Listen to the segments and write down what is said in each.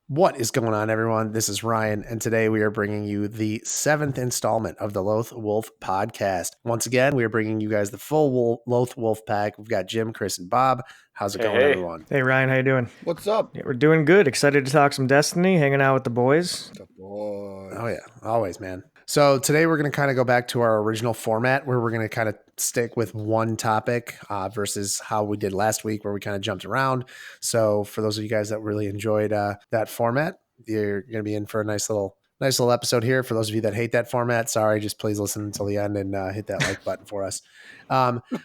What is going on, everyone? This is Ryan, and today we are bringing you the 7th installment of the Loth-Wolf podcast. Once again, we are bringing you guys the full Loth-Wolf Pack. We've got Jim, Chris, and Bob. How's it going, Hey. everyone? Hey Ryan, how you doing? What's up? Yeah, we're doing good. Excited to talk some Destiny, hanging out with the boys. The boys. Oh, yeah. Always, man. So today we're going to kind of go back to our original format where we're going to kind of stick with one topic versus how we did last week where we kind of jumped around. So for those of you guys that really enjoyed that format, you're going to be in for a nice little episode here. For those of you that hate that format, sorry, just please listen until the end and hit that like button for us.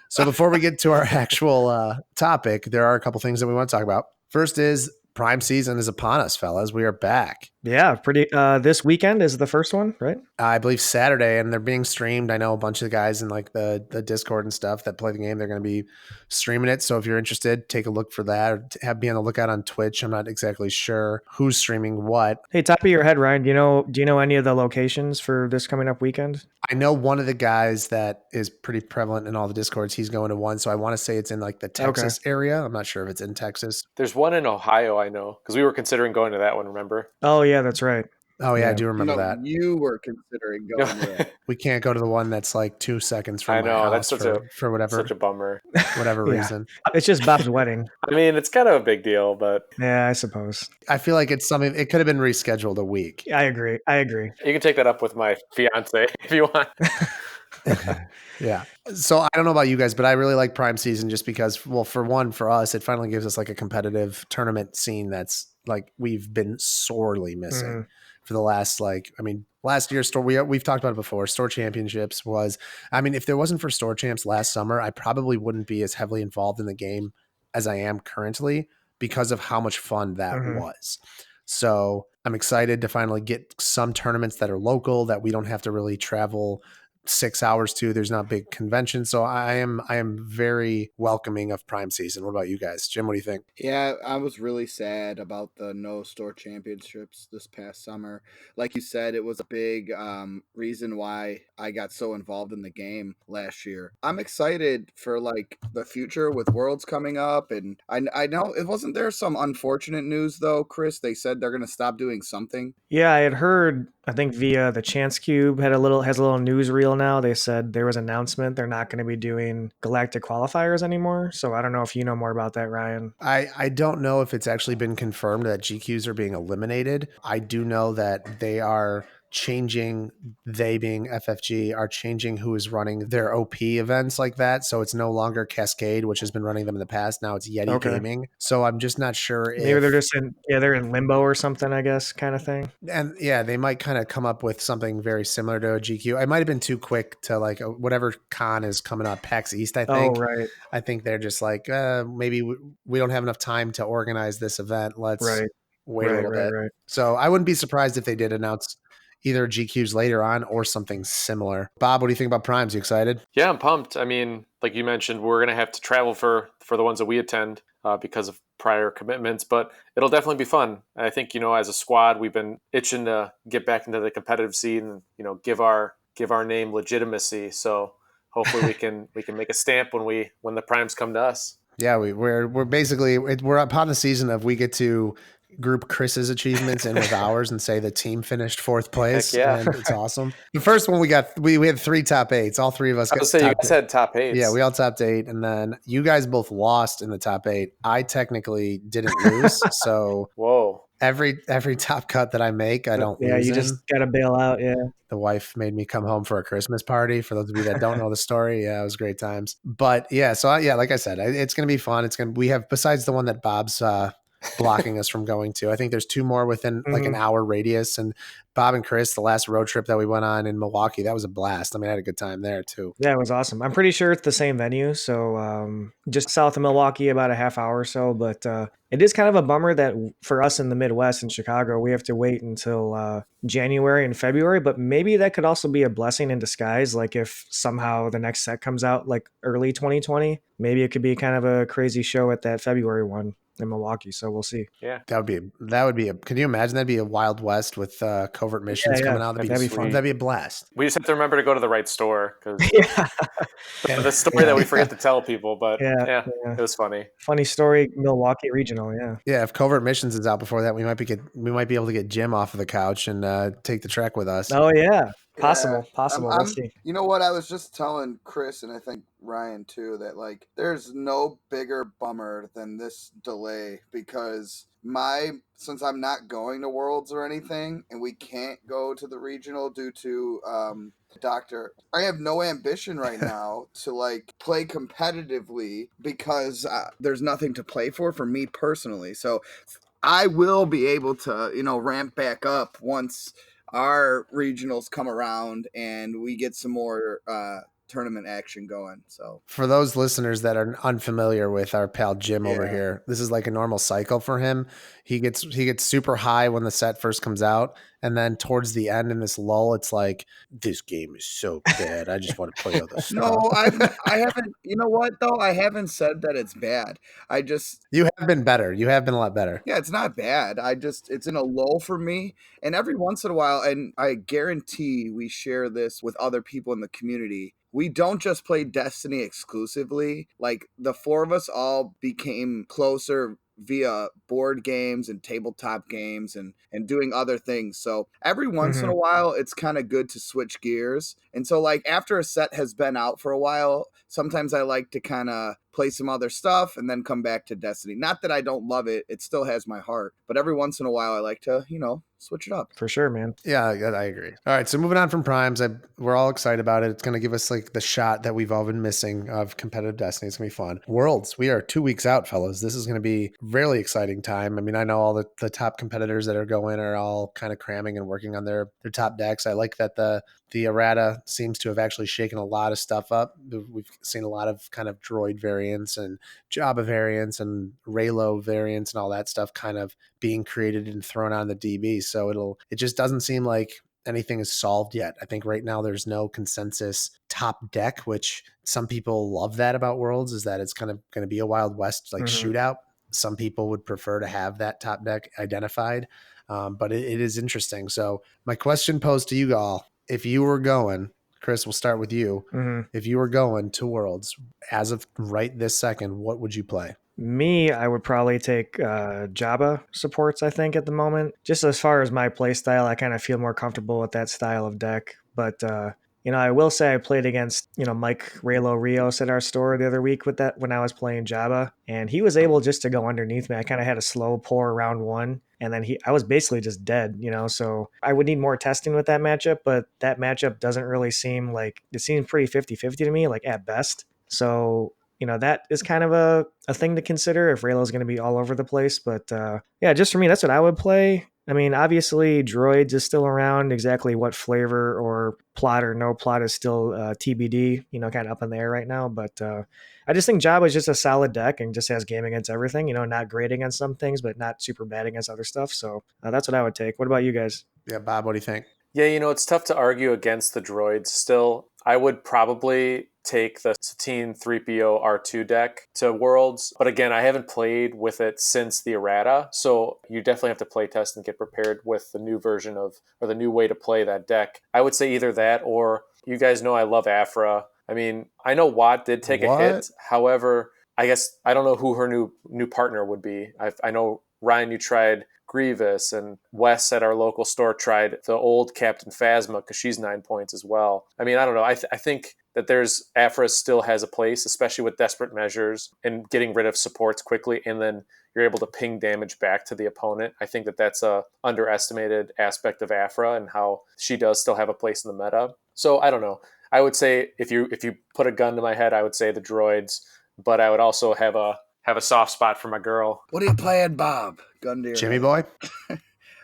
So before we get to our actual topic, there are a couple things that we want to talk about. First is Prime season is upon us, fellas. We are back. Yeah, pretty. This weekend is the first one, right? I believe Saturday, and they're being streamed. I know a bunch of the guys in like the Discord and stuff that play the game. They're going to be streaming it. So if you're interested, take a look for that. Or be on the lookout on Twitch. I'm not exactly sure who's streaming what. Hey, top of your head, Ryan, do you know any of the locations for this coming up weekend? I know one of the guys that is pretty prevalent in all the Discords. He's going to one, so I want to say it's in like the Texas area. I'm not sure if it's in Texas. There's one in Ohio, I know, because we were considering going to that one, remember? Oh, yeah, that's right. Oh, yeah, I do remember that. You were considering going to that. We can't go to the one that's like 2 seconds from my house for whatever. Such a bummer. Whatever reason. It's just Bob's wedding. I mean, it's kind of a big deal, but... Yeah, I suppose. I feel like it's something, it could have been rescheduled a week. I agree. You can take that up with my fiance if you want. Yeah. So I don't know about you guys, but I really like Prime season just because, well, for us, it finally gives us like a competitive tournament scene that's like we've been sorely missing for the last, last year's store. We've talked about it before. Store championships was, if there wasn't for store champs last summer, I probably wouldn't be as heavily involved in the game as I am currently because of how much fun that was. So I'm excited to finally get some tournaments that are local that we don't have to really travel 6 hours to. There's not big conventions. So I am very welcoming of Prime season. What about you guys? Jim, what do you think? Yeah, I was really sad about the no store championships this past summer. Like you said, it was a big reason why I got so involved in the game last year. I'm excited for like the future with Worlds coming up. And I know it wasn't there some unfortunate news though, Chris. They said they're going to stop doing something. Yeah, I had heard, I think via the Chance Cube has a little newsreel now. They said there was an announcement they're not going to be doing galactic qualifiers anymore. So I don't know if you know more about that, Ryan. I don't know if it's actually been confirmed that GQs are being eliminated. I do know that they are changing, they being FFG, are changing who is running their OP events like that. So it's no longer Cascade, which has been running them in the past. Now it's Yeti Gaming. So I'm just not sure if... Maybe they're just they're in limbo or something, I guess, kind of thing. And yeah, they might kind of come up with something very similar to a GQ. I might have been too quick to like whatever con is coming up, PAX East, I think. Oh, right. I think they're just like, maybe we don't have enough time to organize this event. Let's wait a little bit. Right. So I wouldn't be surprised if they did announce either GQs later on or something similar. Bob, what do you think about Primes? You excited? Yeah, I'm pumped. I mean, like you mentioned, we're going to have to travel for the ones that we attend because of prior commitments, but it'll definitely be fun. And I think, as a squad, we've been itching to get back into the competitive scene and, give our name legitimacy. So hopefully we can make a stamp when the Primes come to us. Yeah, we're basically, we're upon the season of we get to group Chris's achievements in with ours and say the team finished 4th place. Heck yeah. And it's awesome. The first one we had 3 top 8s. All 3 of us. I was saying you guys had top 8s. Yeah, we all topped 8, and then you guys both lost in the top 8. I technically didn't lose, so whoa. Every top cut that I make, I don't lose. Yeah, you just gotta bail out. Yeah. The wife made me come home for a Christmas party. For those of you that don't know the story, yeah, it was great times. But yeah, so like I said, it's gonna be fun. We have, besides the one that Bob's blocking us from going to, I think there's 2 more within like an hour radius. And Bob and Chris, the last road trip that we went on in Milwaukee, that was a blast. I had a good time there too. Yeah, it was awesome. I'm pretty sure it's the same venue. So just south of Milwaukee, about a half hour or so. But it is kind of a bummer that for us in the Midwest in Chicago, we have to wait until January and February. But maybe that could also be a blessing in disguise. Like if somehow the next set comes out like early 2020, maybe it could be kind of a crazy show at that February one. in Milwaukee. So we'll see. Yeah. That would be a, can you imagine that'd be a Wild West with covert missions coming out? That'd be fun. That'd be a blast. We just have to remember to go to the right store because Yeah. the story that we forget to tell people. But Yeah. it was funny. Funny story, Milwaukee regional. Yeah. Yeah, if covert missions is out before that, we might be able to get Jim off of the couch and take the trek with us. Oh yeah. Yeah. Possible. We'll see. You know what? I was just telling Chris and I think Ryan too that like there's no bigger bummer than this delay because since I'm not going to Worlds or anything and we can't go to the regional due to doctor, I have no ambition right now to like play competitively because there's nothing to play for me personally. So I will be able to, ramp back up once our regionals come around and we get some more tournament action going. So for those listeners that are unfamiliar with our pal Jim over Yeah. here, this is like a normal cycle for him. He gets super high when the set first comes out, and then towards the end in this lull, it's like, this game is so bad. I just want to play other stuff. No, I haven't. You know what though? I haven't said that it's bad. I just You have been better. You have been a lot better. Yeah, it's not bad. It's in a lull for me. And every once in a while, and I guarantee we share this with other people in the community, we don't just play Destiny exclusively. Like the four of us all became closer via board games and tabletop games and doing other things. So every once in a while, it's kind of good to switch gears. And so like after a set has been out for a while, sometimes I like to kind of play some other stuff and then come back to Destiny. Not that I don't love it. It still has my heart. But every once in a while, I like to, switch it up. For sure, man. Yeah, I agree. All right, so moving on from Primes, we're all excited about it. It's going to give us like the shot that we've all been missing of competitive Destiny. It's going to be fun. Worlds, we are 2 weeks out, fellas. This is going to be a really exciting time. I mean, I know all the top competitors that are going are all kind of cramming and working on their top decks. I like that the errata seems to have actually shaken a lot of stuff up. We've seen a lot of kind of droid variants and Jabba variants and Raylo variants and all that stuff kind of being created and thrown on the DB. So it just doesn't seem like anything is solved yet. I think right now there's no consensus top deck, which some people love that about Worlds, is that it's kind of going to be a Wild West like shootout. Some people would prefer to have that top deck identified, but it is interesting. So my question posed to you all, if you were going, Chris, we'll start with you. If you were going to Worlds as of right this second, what would you play? Me, I would probably take Jabba supports, I think, at the moment. Just as far as my play style, I kind of feel more comfortable with that style of deck. But, I will say I played against, Mike Raylo Rios at our store the other week with that when I was playing Jabba. And he was able just to go underneath me. I kind of had a slow pour round one. And then I was basically just dead, so I would need more testing with that matchup. But that matchup doesn't really seem like, it seems pretty 50-50 to me, like at best. So that is kind of a thing to consider if Raylo's going to be all over the place. But just for me, that's what I would play. I mean, obviously, Droids is still around. Exactly what flavor or plot or no plot is still TBD, kind of up in the air right now. But I just think Jabba is just a solid deck and just has game against everything. Not great against some things, but not super bad against other stuff. So that's what I would take. What about you guys? Yeah, Bob, what do you think? Yeah, it's tough to argue against the droids still. I would probably take the Satine 3PO R2 deck to Worlds. But again, I haven't played with it since the errata. So you definitely have to play test and get prepared with the new version or the new way to play that deck. I would say either that or you guys know I love Afra. I mean, I know Watt did take a hit. However, I guess I don't know who her new partner would be. I know, Ryan, you tried Grievous, and Wes at our local store tried the old Captain Phasma because she's 9 points as well. I mean, I don't know. I think that Afra still has a place, especially with desperate measures and getting rid of supports quickly, and then you're able to ping damage back to the opponent. I think that that's a underestimated aspect of Afra and how she does still have a place in the meta. So I don't know. I would say if you put a gun to my head, I would say the droids, but I would also have a soft spot for my girl. What are you playing, Bob? Gun to your Jimmy head.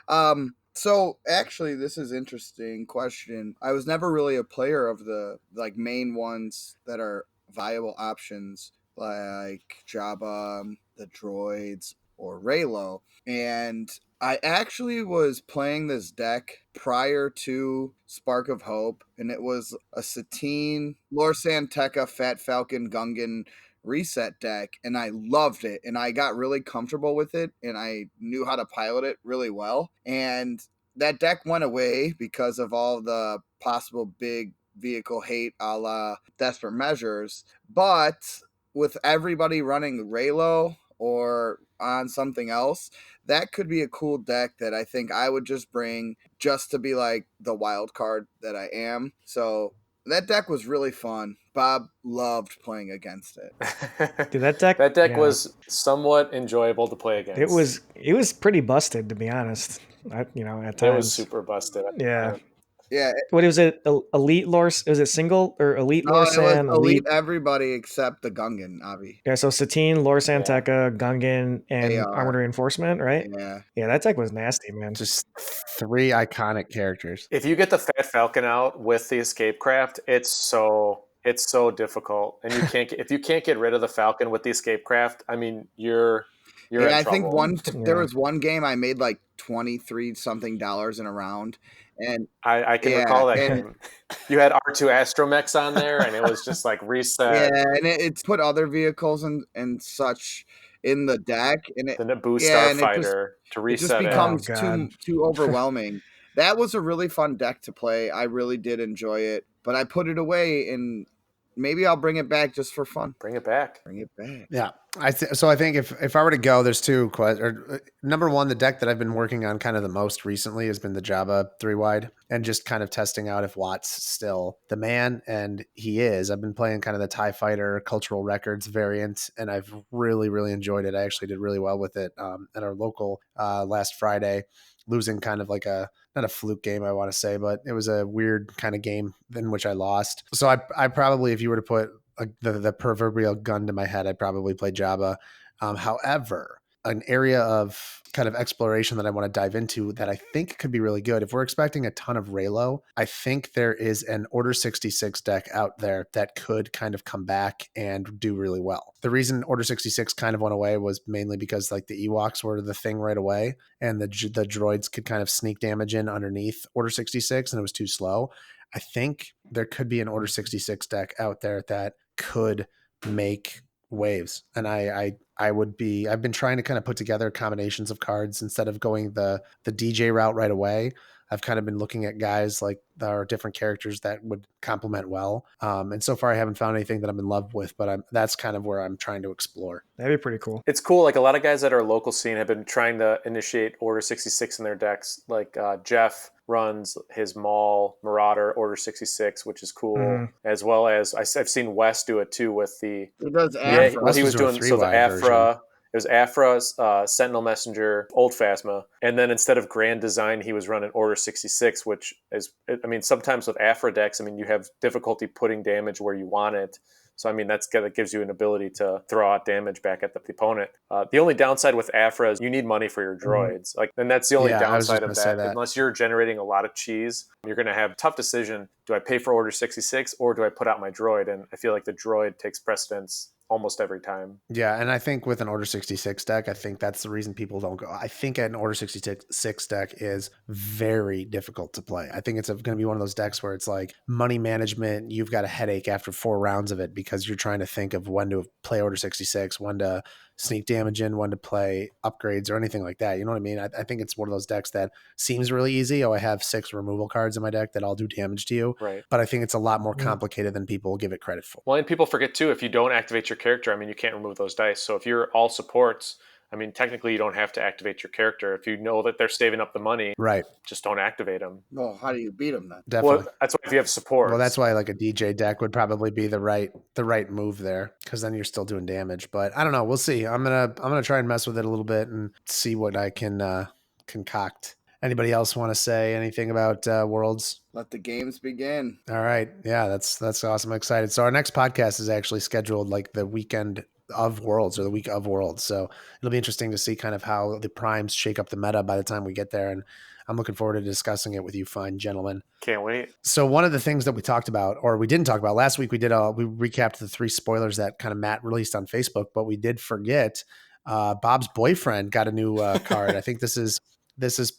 boy? So actually, this is an interesting question. I was never really a player of the main ones that are viable options like Jabba, the droids, or Raylo. And I actually was playing this deck prior to Spark of Hope, and it was a Satine, Lor San Tekka, Fat Falcon, Gungan, reset deck, and I loved it, and I got really comfortable with it, and I knew how to pilot it really well. And that deck went away because of all the possible big vehicle hate a la Desperate Measures. But with everybody running Raylo or on something else, that could be a cool deck that I think I would just bring just to be like the wild card that I am. So that deck was really fun. Bob loved playing against it. Dude, that deck, That deck was somewhat enjoyable to play against. It was pretty busted, to be honest. At times. It was super busted. Yeah. Yeah. What was it? Elite Lors? Was it single or Elite No, Lorsan? it was elite everybody except the Gungan, Avi. Yeah, so Satine, Lorsan Tekka, Gungan, and AR. Armored Reinforcement, right? Yeah. Yeah, that deck was nasty, man. Just 3 iconic characters. If you get the Fat Falcon out with the Escape Craft, it's so difficult, and if you can't get rid of the Falcon with the Escape Craft, I mean you're in I trouble. think there was one game I made like $23 something in a round, and I can recall that game. You had R2 Astromechs on there, and it was just like reset. Yeah, and it's put other vehicles and such in the deck, and the Naboo Starfighter to reset it just becomes too overwhelming. That was a really fun deck to play. I really did enjoy it, but I put it away, and maybe I'll bring it back just for fun. Bring it back. Yeah. So I think if I were to go, there's 2 questions. Number one, the deck that I've been working on kind of the most recently has been the Jabba 3-wide, and just kind of testing out if Watt's still the man, and he is. I've been playing kind of the TIE Fighter Cultural Records variant, and I've really, really enjoyed it. I actually did really well with it at our local last Friday, losing kind of like not a fluke game, I want to say, but it was a weird kind of game in which I lost. So I probably, if you were to put the proverbial gun to my head, I'd probably play Jabba. However, an area of kind of exploration that I want to dive into that I think could be really good. If we're expecting a ton of Raylo, I think there is an Order 66 deck out there that could kind of come back and do really well. The reason Order 66 kind of went away was mainly because like the Ewoks were the thing right away, and the droids could kind of sneak damage in underneath Order 66, and it was too slow. I think there could be an Order 66 deck out there that could make waves, and I've been trying to kind of put together combinations of cards instead of going the DJ route right away. I've kind of been looking at guys like there are different characters that would complement well. And so far I haven't found anything that I'm in love with, but that's kind of where I'm trying to explore. That'd be pretty cool. It's cool. Like a lot of guys at our local scene have been trying to initiate Order 66 in their decks. Like Jeff runs his Maul Marauder Order 66, which is cool, as well as I've seen Wes do it too with the. He does Afra. Afra. Yeah, he was doing so the Afra. It was Afra's Sentinel Messenger, Old Phasma, and then instead of Grand Design, he was running Order 66, which is, I mean, sometimes with Afra decks, I mean, you have difficulty putting damage where you want it. So, I mean, that gives you an ability to throw out damage back at the opponent. The only downside with Afra is you need money for your droids. And that's the only downside of that. Unless you're generating a lot of cheese, you're going to have a tough decision. Do I pay for Order 66 or do I put out my droid? And I feel like the droid takes precedence almost every time. Yeah, and I think with an Order 66 deck, I think that's the reason people don't go. I think an Order 66 deck is very difficult to play. I think it's going to be one of those decks where it's like money management. You've got a headache after 4 rounds of it because you're trying to think of when to play Order 66, when to sneak damage in, when to play upgrades or anything like that. You know what I mean? I think it's one of those decks that seems really easy. Oh, I have 6 removal cards in my deck that all do damage to you. Right. But I think it's a lot more complicated than people give it credit for. Well, and people forget too, if you don't activate your character, I mean, you can't remove those dice. So if you're all supports, I mean, technically you don't have to activate your character. If you know that they're saving up the money, right, just don't activate them. Well, how do you beat them then? Definitely. Well, that's why if you have support. Well, that's why like a DJ deck would probably be the right move there, because then you're still doing damage. But I don't know. We'll see. I'm gonna try and mess with it a little bit and see what I can concoct. Anybody else want to say anything about Worlds? Let the games begin. All right. Yeah, that's awesome. I'm excited. So our next podcast is actually scheduled like the weekend of Worlds or the week of Worlds. So it'll be interesting to see kind of how the primes shake up the meta by the time we get there. And I'm looking forward to discussing it with you fine gentlemen. Can't wait. So one of the things that we talked about, or we didn't talk about last week, we recapped the 3 spoilers that kind of Matt released on Facebook, but we did forget Bob's boyfriend got a new card. I think this is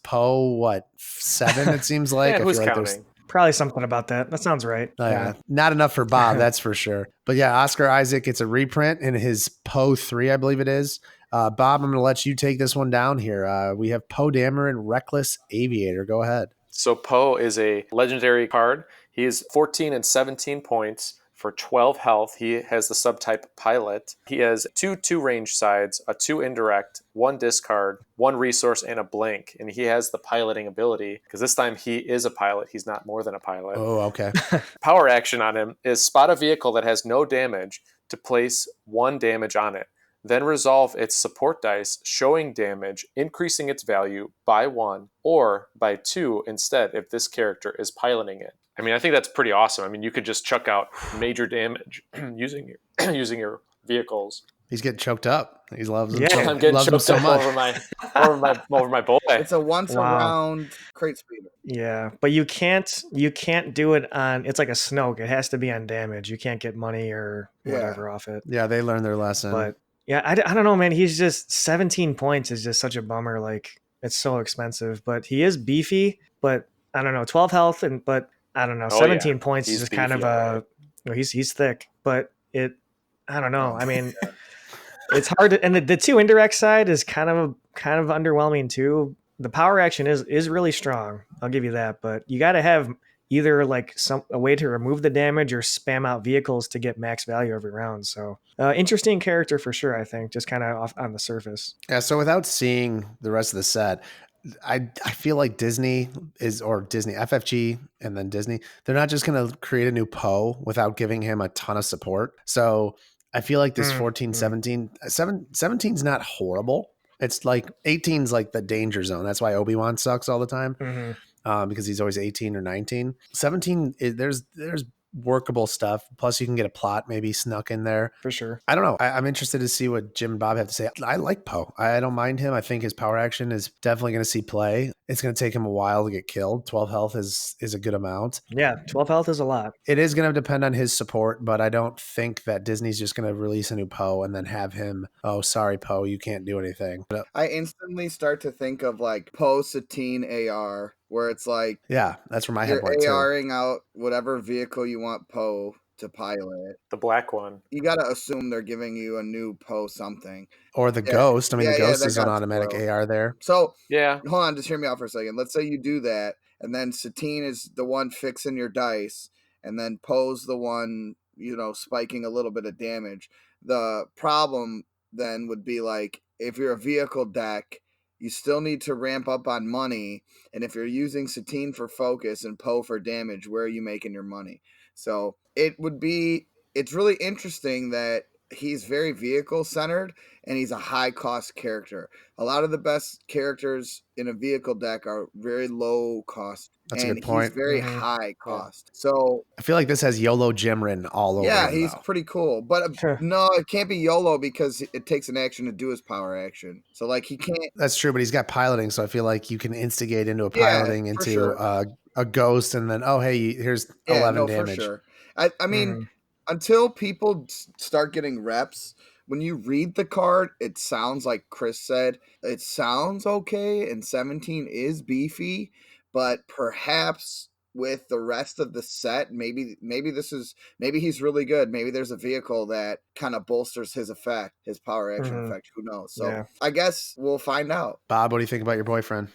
Poe, 7, it seems like. Yeah, I who's feel like counting? Probably something about that. That sounds right. Oh, yeah. Not enough for Bob, that's for sure. But yeah, Oscar Isaac, it's a reprint in his Poe 3, I believe it is. Bob, I'm going to let you take this one down here. We have Poe Dameron, Reckless Aviator. Go ahead. So Poe is a legendary card. He is 14 and 17 points for 12 health. He has the subtype Pilot. He has 2 range sides, a 2 indirect, 1 discard, 1 resource, and a blink. And he has the piloting ability because this time he is a pilot. He's not more than a pilot. Oh, okay. Power action on him is spot a vehicle that has no damage to place 1 damage on it. Then resolve its support dice, showing damage, increasing its value by 1 or by 2 instead if this character is piloting it. I mean, I think that's pretty awesome. I mean, you could just chuck out major damage using your vehicles. He's getting choked up. He loves him. Yeah. I'm getting loves him choked so up much. over my boy. It's a once Wow. around crate speeder. Yeah, but you can't do it on. It's like a Snoke. It has to be on damage. You can't get money or whatever off it. Yeah, they learned their lesson. But yeah, I don't know, man. He's just 17 points is just such a bummer. Like it's so expensive, but he is beefy. But I don't know, 12 health but I don't know, 17 points is just kind of he's thick. But I don't know. I mean, it's hard to, and the 2 indirect side is kind of underwhelming too. The power action is really strong. I'll give you that, but you got to have either like a way to remove the damage or spam out vehicles to get max value every round. So interesting character for sure. I think just kind of off on the surface. Yeah. So without seeing the rest of the set, I feel like Disney FFG and then Disney, they're not just going to create a new Poe without giving him a ton of support. So I feel like this 14, 17, 17 is not horrible. It's like 18 is like the danger zone. That's why Obi-Wan sucks all the time because he's always 18 or 19. 17, there's workable stuff. Plus, you can get a plot maybe snuck in there. For sure. I don't know. I'm interested to see what Jim and Bob have to say. I like Poe. I don't mind him. I think his power action is definitely going to see play. It's going to take him a while to get killed. 12 health is a good amount. Yeah, 12 health is a lot. It is going to depend on his support, but I don't think that Disney's just going to release a new Poe and then have him, oh, sorry, Poe, you can't do anything. But, I instantly start to think of like Poe Satine AR, where it's like, yeah, that's where my head you're went too. ARing out whatever vehicle you want Poe to pilot. The black one. You got to assume they're giving you a new Poe something. Or the Ghost. I mean, the Ghost that is an got automatic spoiled. AR there. So, Yeah. hold on, just hear me out for a second. Let's say you do that, and then Satine is the one fixing your dice, and then Poe's the one, spiking a little bit of damage. The problem then would be like, if you're a vehicle deck, you still need to ramp up on money, and if you're using Satine for focus and Poe for damage, where are you making your money? So it's really interesting that he's very vehicle centered and he's a high cost character. A lot of the best characters in a vehicle deck are very low cost. That's a good point. He's very high cost. So I feel like this has YOLO Jimrin all over. yeah, him, he's though. pretty cool. But no, it can't be YOLO because it takes an action to do his power action. So like he can't. That's true, but he's got piloting, so I feel like you can instigate into a piloting into a ghost, and then here's 11 damage. For sure. I mean, until people start getting reps, when you read the card, it sounds like Chris said, it sounds okay, and 17 is beefy, but perhaps with the rest of the set, maybe he's really good. Maybe there's a vehicle that kind of bolsters his power action effect. Who knows? So I guess we'll find out. Bob, what do you think about your boyfriend?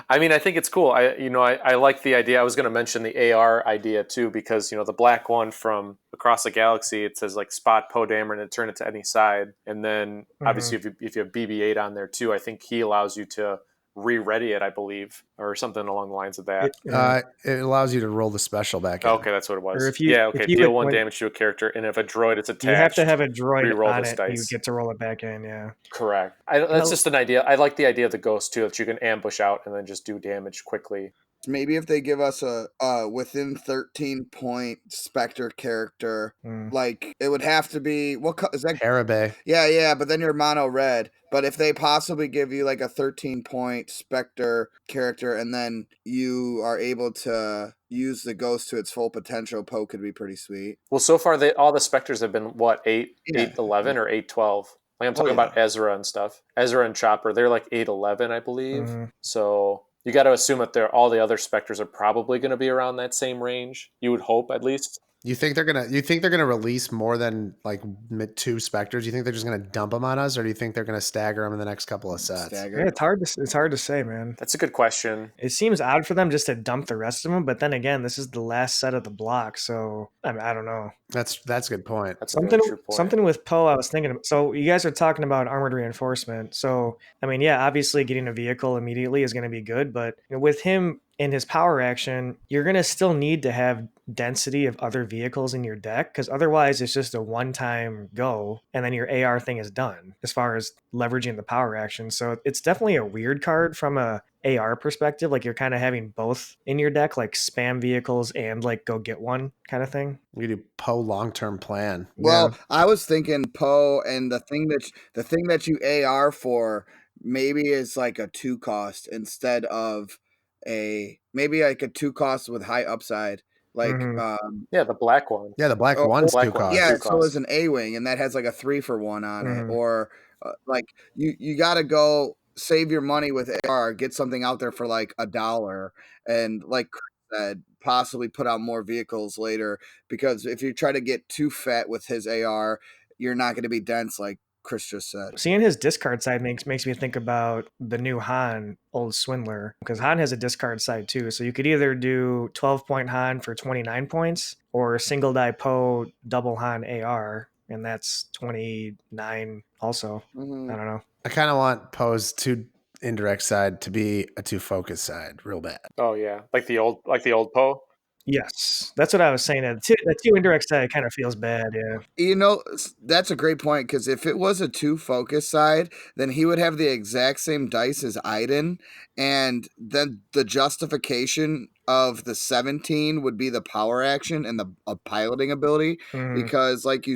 I mean, I think it's cool. I like the idea. I was going to mention the AR idea too, because the black one from Across the Galaxy, it says like spot Poe Dameron and turn it to any side, and then obviously if you have BB-8 on there too, I think he allows you to re-ready it, I believe, or something along the lines of that. It allows you to roll the special back in. Okay, that's what it was. Or if you, deal 1 damage to a character, and if a droid is attached, you have to have a droid re-roll on this it. dice. You get to roll it back in. Yeah, correct. That's just an idea. I like the idea of the ghost too, that you can ambush out and then just do damage quickly. Maybe if they give us a within 13 point Spectre character, like it would have to be is that? Arabe. Yeah, but then you're mono red. But if they possibly give you like a 13 point Spectre character and then you are able to use the ghost to its full potential, Poe could be pretty sweet. Well, so far all the Spectres have been what 8-11 or 8-12. Like I'm talking about Ezra and stuff. Ezra and Chopper, they're like 8-11, I believe. So You got to assume that all the other Spectres are probably going to be around that same range. You would hope, at least. You think they're gonna release more than like 2 Spectres? You think they're just gonna dump them on us, or do you think they're gonna stagger them in the next couple of sets? Stagger. Yeah, it's hard to say, man. That's a good question. It seems odd for them just to dump the rest of them, but then again, this is the last set of the block, so I don't know. That's a good point. That's a very true point. Something with Poe, I was thinking of. So you guys are talking about armored reinforcement. So I mean, yeah, obviously getting a vehicle immediately is going to be good, but with him in his power action, you're going to still need to have density of other vehicles in your deck, because otherwise it's just a one-time go and then your AR thing is done as far as leveraging the power action. So it's definitely a weird card from a AR perspective. Like you're kind of having both in your deck, like spam vehicles and like go get one kind of thing. We do Poe long-term plan. Well, yeah. I was thinking Poe, and the thing that you AR for maybe is like a 2 cost instead of maybe like a 2 cost with high upside. Like yeah, the black one. Yeah, the black one's 2 cost. Yeah, so is an A-wing, and that has like a 3-for-1 on it. Or like you got to go save your money with AR, get something out there for like $1, and like Chris said, possibly put out more vehicles later, because if you try to get too fat with his AR, you're not going to be dense like Chris just said. Seeing his discard side makes me think about the new Han, Old Swindler, because Han has a discard side too. So you could either do 12-point Han for 29 points or single die Poe double Han AR, and that's 29 also. I don't know. I kind of want Poe's 2 indirect side to be a 2 focus side real bad. Oh yeah, like the old Poe. Yes, that's what I was saying. That 2 indirect side kind of feels bad, yeah. You know, that's a great point, because if it was a 2 focus side, then he would have the exact same dice as Iden, and then the justification of the 17 would be the power action and the piloting ability, because like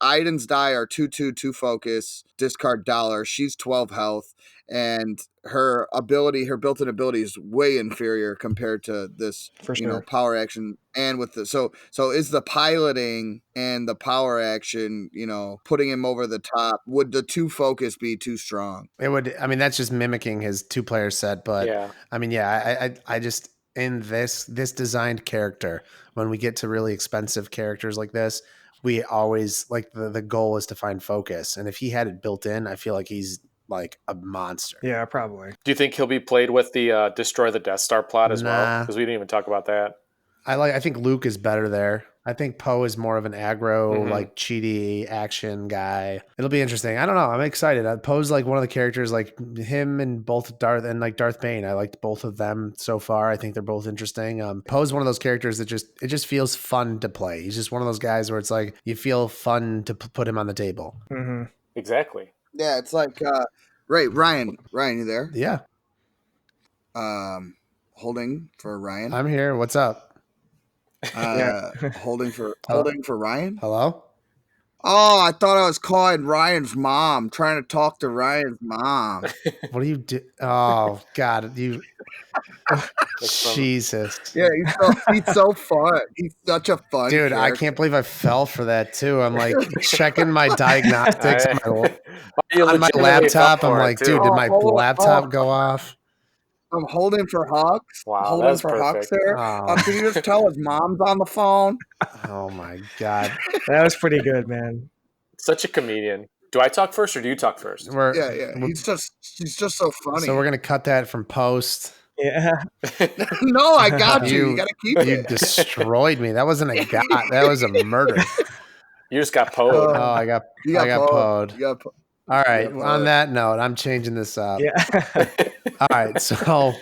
Iden's die are 2/2, 2 focus, discard $1. She's 12 health, and her built-in ability is way inferior compared to this, for sure, power action. And with the so is the piloting and the power action, putting him over the top, would the 2 focus be too strong? It would. I mean, that's just mimicking his 2-player set, but yeah. I mean, yeah, I just in this designed character, when we get to really expensive characters like this, we always like the goal is to find focus, and if he had it built in, I feel like he's like a monster. Yeah, probably. Do you think he'll be played with the destroy the Death Star plot as well? Because we didn't even talk about that. I think Luke is better there. I think Poe is more of an aggro, like cheaty action guy. It'll be interesting. I don't know. I'm excited. Poe's like one of the characters, like him and both Darth Bane. I liked both of them so far. I think they're both interesting. Poe's one of those characters that just feels fun to play. He's just one of those guys where it's like you feel fun to put him on the table. Exactly. Yeah, it's like right, Ryan, you there? Yeah. Holding for Ryan. I'm here. What's up? Holding for Ryan. Hello? Oh, I thought I was calling Ryan's mom, trying to talk to Ryan's mom. What do you do? Oh God, you Jesus. Yeah, he's so fun. He's such a fun dude. character. I can't believe I fell for that too. I'm like checking my diagnostics on my laptop. I'm like, dude, did my laptop go off? I'm holding for Hux. Wow, holding for Hux there. Can you just tell his mom's on the phone? Oh my God, that was pretty good, man. Such a comedian. Do I talk first or do you talk first? Yeah. He's just so funny. So we're gonna cut that from post. Yeah. No, I got you. You gotta keep it. You destroyed me. That wasn't a god. That was a murder. You just got poed. I got poed. All right. On that note, I'm changing this up. Yeah. All right. So,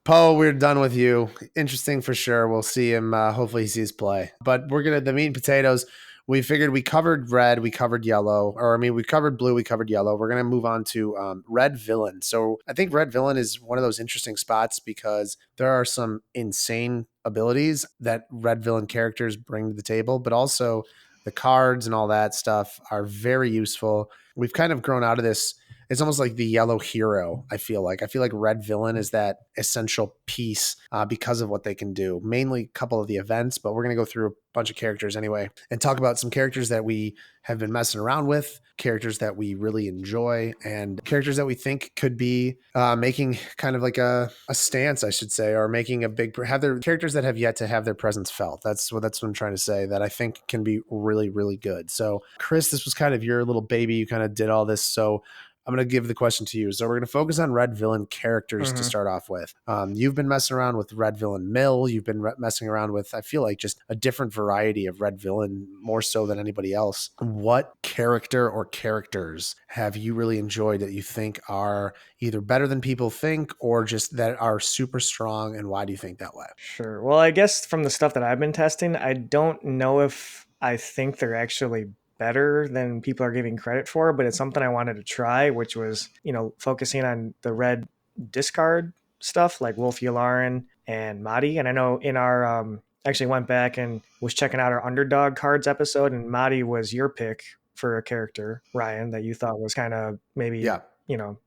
Poe, we're done with you. Interesting for sure. We'll see him. Hopefully, he sees play. But we're the meat and potatoes. We figured we covered red, we covered yellow, we covered blue, we covered yellow. We're going to move on to red villain. So I think red villain is one of those interesting spots because there are some insane abilities that red villain characters bring to the table, but also the cards and all that stuff are very useful. We've kind of grown out of this it's almost like the yellow hero. I feel like red villain is that essential piece because of what they can do. Mainly a couple of the events, but we're gonna go through a bunch of characters anyway and talk about some characters that we have been messing around with, characters that we really enjoy, and characters that we think could be making kind of like a stance, I should say, or making a big have their characters that have yet to have their presence felt. That's what I'm trying to say, that I think can be really, really good. So Chris, this was kind of your little baby. You kind of did all this. So I'm going to give the question to you. So we're going to focus on red villain characters to start off with. You've been messing around with red villain Mill. You've been messing around with, I feel like, just a different variety of red villain, more so than anybody else. What character or characters have you really enjoyed that you think are either better than people think or just that are super strong? And why do you think that way? Sure. Well, I guess from the stuff that I've been testing, I don't know if I think they're actually better than people are giving credit for, but it's something I wanted to try, which was, focusing on the red discard stuff like Wolf Yularen and Madi. And I know in our actually went back and was checking out our underdog cards episode, and Madi was your pick for a character, Ryan, that you thought was kind of maybe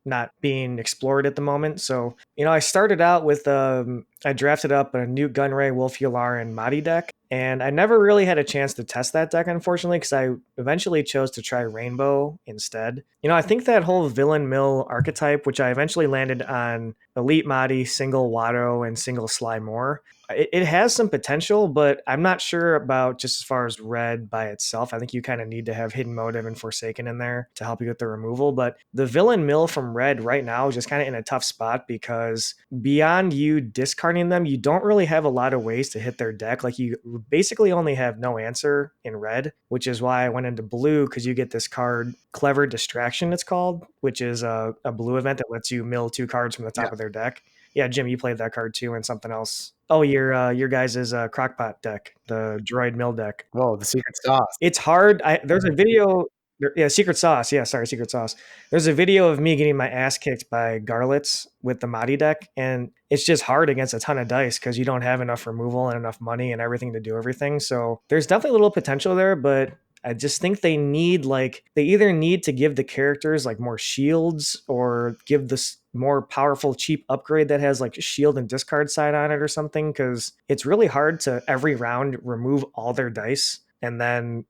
not being explored at the moment. So, I started out with, I drafted up a new Gunray, Wolf Yularen, Madi deck. And I never really had a chance to test that deck, unfortunately, because I eventually chose to try Rainbow instead. I think that whole villain mill archetype, which I eventually landed on Elite Madi, single Watto, and single Sly Moore, it has some potential, but I'm not sure about just as far as red by itself. I think you kind of need to have Hidden Motive and Forsaken in there to help you with the removal. But the villain mill from red right now is just kind of in a tough spot because beyond you discarding them, you don't really have a lot of ways to hit their deck. Like, you basically only have no answer in red, which is why I went into blue, because you get this card, Clever Distraction, it's called, which is a blue event that lets you mill 2 cards from the top of their deck. Yeah, Jim, you played that card too, and something else. Oh, your guys' Crockpot deck, the Droid Mill deck. Whoa, the secret sauce. It's hard. There's a video. Yeah, Secret Sauce. Yeah, sorry, Secret Sauce. There's a video of me getting my ass kicked by Garlits with the Madi deck, and it's just hard against a ton of dice because you don't have enough removal and enough money and everything to do everything. So there's definitely a little potential there, but I just think they either need to give the characters like more shields or give this more powerful cheap upgrade that has like a shield and discard side on it or something, because it's really hard to every round remove all their dice and then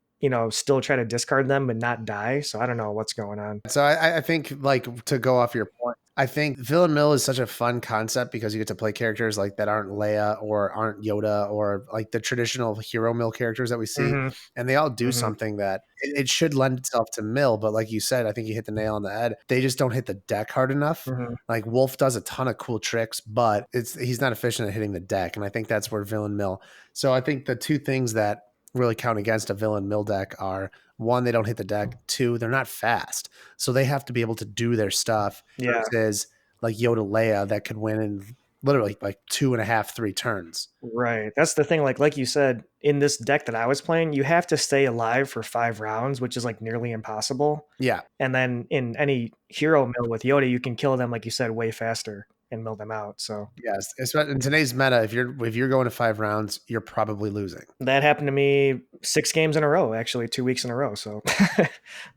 still try to discard them but not die. So I don't know what's going on. So I think, like, to go off your point, I think Villain Mill is such a fun concept because you get to play characters like that aren't Leia or aren't Yoda or like the traditional hero mill characters that we see. And they all do something that it should lend itself to mill. But like you said, I think you hit the nail on the head. They just don't hit the deck hard enough. Like Wolf does a ton of cool tricks, but he's not efficient at hitting the deck. And I think that's where Villain Mill. So I think the two things that really count against a villain mill deck are, one, they don't hit the deck. Two, they're not fast. So they have to be able to do their stuff. Yeah. Versus like Yoda Leia that could win in literally like 2.5, 3 turns. Right. That's the thing. Like you said, in this deck that I was playing, you have to stay alive for 5 rounds, which is like nearly impossible. Yeah. And then in any hero mill with Yoda, you can kill them, like you said, way faster and mill them out. So yes, in today's meta, if you're going to 5 rounds, you're probably losing. That happened to me 6 games in a row, actually 2 weeks in a row. So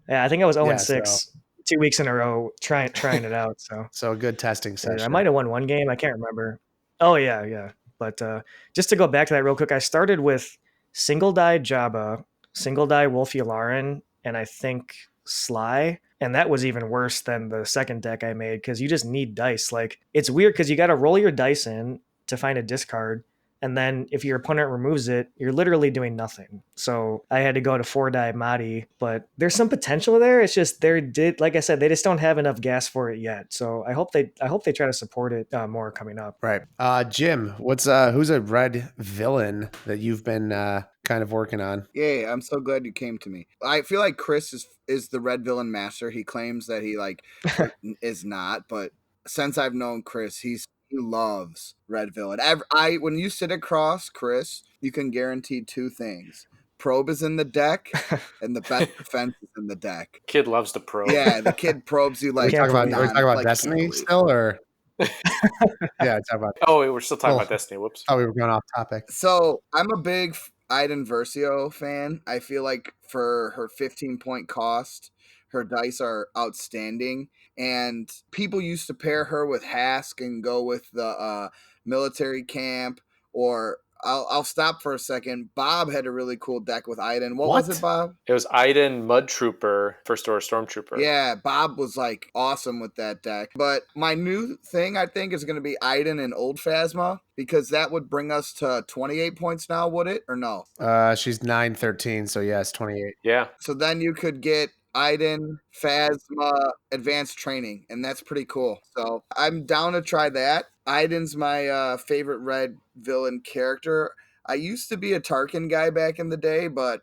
yeah, I think I was 0-6 2 weeks in a row trying it out. So a good testing session. I might have won one game. I can't remember. Oh yeah. But just to go back to that real quick, I started with single die Jabba, single die Wolf Yularen, and I think Sly. And that was even worse than the second deck I made because you just need dice. Like, it's weird because you got to roll your dice in to find a discard. And then if your opponent removes it, you're literally doing nothing. So I had to go to 4-die Madi, but there's some potential there. It's just like I said, they just don't have enough gas for it yet. So I hope they try to support it more coming up. Right. Jim, who's a red villain that you've been kind of working on? Yeah, I'm so glad you came to me. I feel like Chris is the red villain master. He claims that he is not, but since I've known Chris, he loves red villain. When you sit across Chris, you can guarantee 2 things: probe is in the deck, and the best defense is in the deck. Kid loves to probe. Yeah, the kid probes you like. Are we talking about Destiny still, or? Yeah, talk about. Oh, we're still talking about Destiny. Whoops. Oh, we were going off topic. So I'm a big Iden Versio fan. I feel like for her 15-point cost, her dice are outstanding. And people used to pair her with Hask and go with the military camp, or I'll stop for a second. Bob had a really cool deck with Iden. What was it, Bob? It was Iden, Mud Trooper, First Order Stormtrooper. Yeah, Bob was like awesome with that deck. But my new thing, I think, is going to be Iden and Old Phasma, because that would bring us to 28 points now, would it? Or no? She's 9-13, so yes, 28. Yeah. So then you could get Iden, Phasma, advanced training, and that's pretty cool. So I'm down to try that. Iden's my favorite red villain character. I used to be a Tarkin guy back in the day, but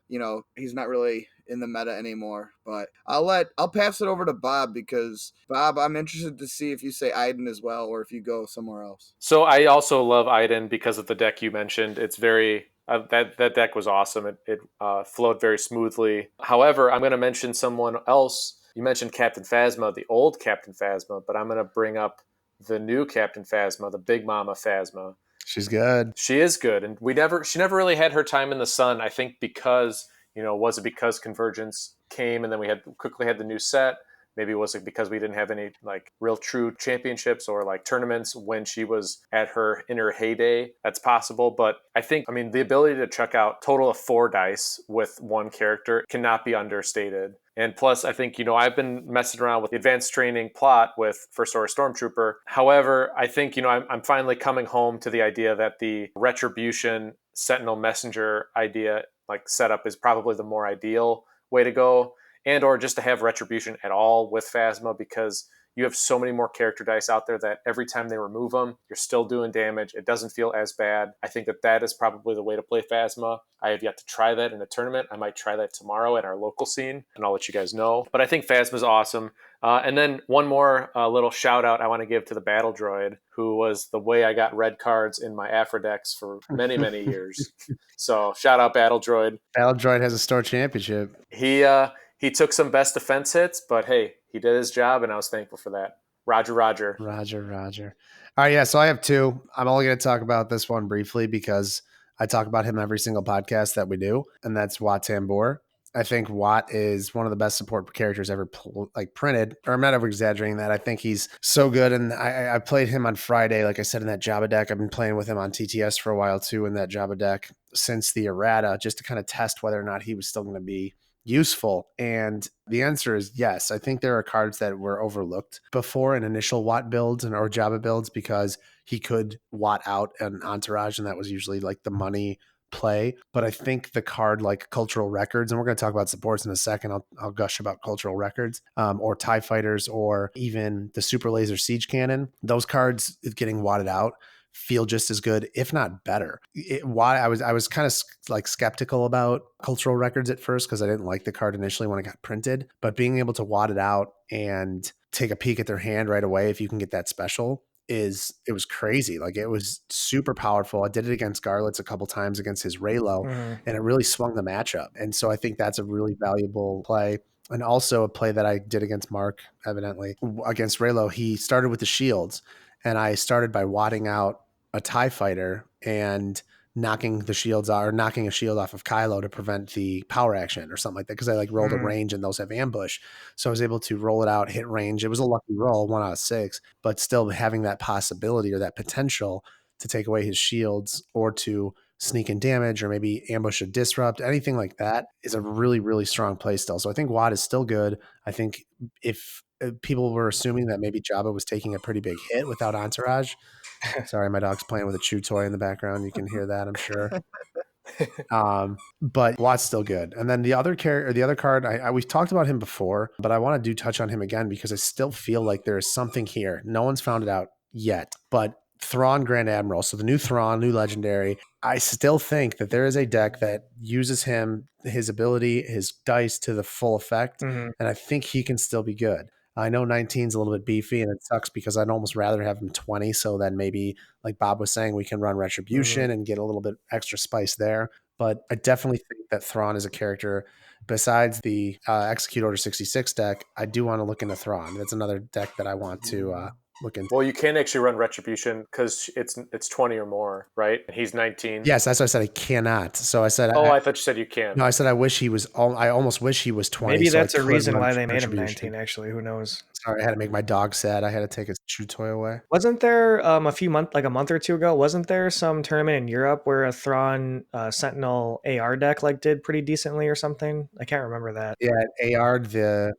he's not really in the meta anymore. But I'll pass it over to Bob, because Bob, I'm interested to see if you say Iden as well, or if you go somewhere else. So I also love Iden because of the deck you mentioned. It's very that deck was awesome. It flowed very smoothly. However, I'm going to mention someone else. You mentioned Captain Phasma, the old Captain Phasma, but I'm going to bring up the new Captain Phasma, the Big Mama Phasma. She's good. She is good, and she never really had her time in the sun. I think because was it because Convergence came and then we quickly had the new set? Maybe was it because we didn't have any like real true championships or like tournaments when she was in her heyday? That's possible. But I think, the ability to check out total of 4 dice with one character cannot be understated. And plus, I think, I've been messing around with the advanced training plot with First Order Stormtrooper. However, I think, I'm finally coming home to the idea that the Retribution Sentinel Messenger idea, like setup, is probably the more ideal way to go. And or just to have Retribution at all with Phasma, because you have so many more character dice out there that every time they remove them, you're still doing damage. It doesn't feel as bad. I think that is probably the way to play Phasma. I have yet to try that in a tournament. I might try that tomorrow at our local scene, and I'll let you guys know. But I think Phasma's awesome. And then one more little shout out I want to give to the Battle Droid, who was the way I got red cards in my Afro decks for many, many years. So shout out Battle Droid. Battle Droid has a store championship. He took some best defense hits, but hey, he did his job, and I was thankful for that. Roger. All right, yeah, so I have 2. I'm only going to talk about this one briefly because I talk about him every single podcast that we do, and that's Wat Tambor. I think Wat is one of the best support characters ever printed, or I'm not over exaggerating that. I think he's so good, and I played him on Friday, like I said, in that Jabba deck. I've been playing with him on TTS for a while too in that Jabba deck since the errata, just to kind of test whether or not he was still going to be useful. And the answer is yes. I think there are cards that were overlooked before in initial Wat builds or Jabba builds because he could Wat out an entourage, and that was usually like the money play. But I think the card like Cultural Records, and we're going to talk about supports in a second. I'll gush about Cultural Records, or TIE Fighters, or even the Super Laser Siege Cannon. Those cards getting wadded out feel just as good, if not better. I was kind of like skeptical about Cultural Records at first because I didn't like the card initially when it got printed, but being able to wad it out and take a peek at their hand right away, if you can get that special, it was crazy. Like, it was super powerful. I did it against Garlitz a couple times against his Raylo, and it really swung the matchup. And so I think that's a really valuable play. And also a play that I did against Mark, evidently, against Raylo. He started with the shields, and I started by wadding out a TIE fighter and knocking the shields out, or knocking a shield off of Kylo to prevent the power action or something like that. Cause I like rolled a range and those have ambush. So I was able to roll it out, hit range. It was a lucky roll, 1 out of 6, but still having that possibility or that potential to take away his shields or to sneak in damage or maybe ambush a disrupt, anything like that is a really, really strong play still. So I think Watt is still good. I think if people were assuming that maybe Jabba was taking a pretty big hit without Entourage. Sorry, my dog's playing with a chew toy in the background. You can hear that, I'm sure. But Watt's still good. And then the other card, we've talked about him before, but I want to touch on him again because I still feel like there is something here. No one's found it out yet, but Thrawn Grand Admiral. So the new Thrawn, new legendary. I still think that there is a deck that uses his ability, his dice to the full effect. And I think he can still be good. I know 19 is a little bit beefy, and it sucks because I'd almost rather have him 20. So then maybe, like Bob was saying, we can run Retribution and get a little bit extra spice there. But I definitely think that Thrawn is a character. Besides the Execute Order 66 deck, I do want to look into Thrawn. That's another deck that I want to look into. Well, you can actually run Retribution because it's 20 or more, right? And he's 19. Yes, that's what I said. I cannot. So I said, Oh, I thought you said you can. no, I said I wish he was. I almost wish he was 20. Maybe so that's I a could reason run why they made him Retribution. 19. Actually, who knows? Sorry, I had to make my dog sad. I had to take his chew toy away. Wasn't there a month or two ago? Wasn't there some tournament in Europe where a Thrawn Sentinel AR deck like did pretty decently or something? I can't remember that. Yeah, it AR'd it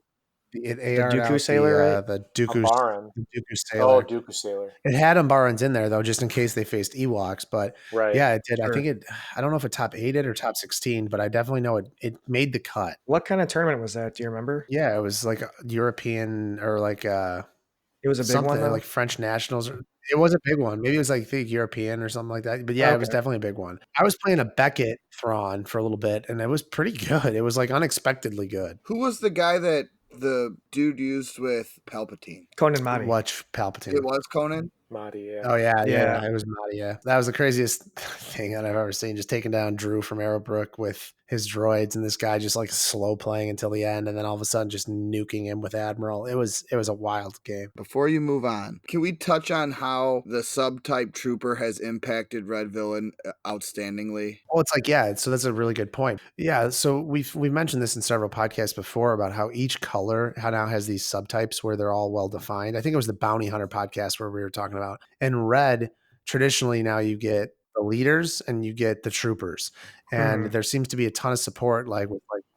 The AR'd Dooku out sailor, right? the Dooku Baron. Sailor. Oh, Dooku Sailor. It had Umbarans in there though, just in case they faced Ewoks. But Right. yeah, it did. Sure. I think I don't know if it top 8 or top 16, but I definitely know it made the cut. What kind of tournament was that? Do you remember? Yeah, it was like a European or like It was a big something one though. like French nationals. It was a big one. Maybe it was like think European or something like that. But yeah, it was Okay. definitely a big one. I was playing a Beckett Thrawn for a little bit, and it was pretty good. It was like unexpectedly good. Who was the guy that the dude used with Palpatine? Conan Madi. Watch Palpatine. It was Conan? Mahdi, yeah. Oh yeah, Yeah. it was Mahdi. Yeah, that was the craziest thing that I've ever seen. Just taking down Drew from Arrowbrook with his droids, and this guy just like slow playing until the end, and then all of a sudden just nuking him with Admiral. It was a wild game. Before you move on, can we touch on how the subtype trooper has impacted Red Villain outstandingly? Oh, it's like, yeah, so that's a really good point. Yeah, so we've mentioned this in several podcasts before about how each color now has these subtypes where they're all well defined. I think it was the Bounty Hunter podcast where we were talking about. And red, traditionally now you get the leaders and you get the troopers. And there seems to be a ton of support, like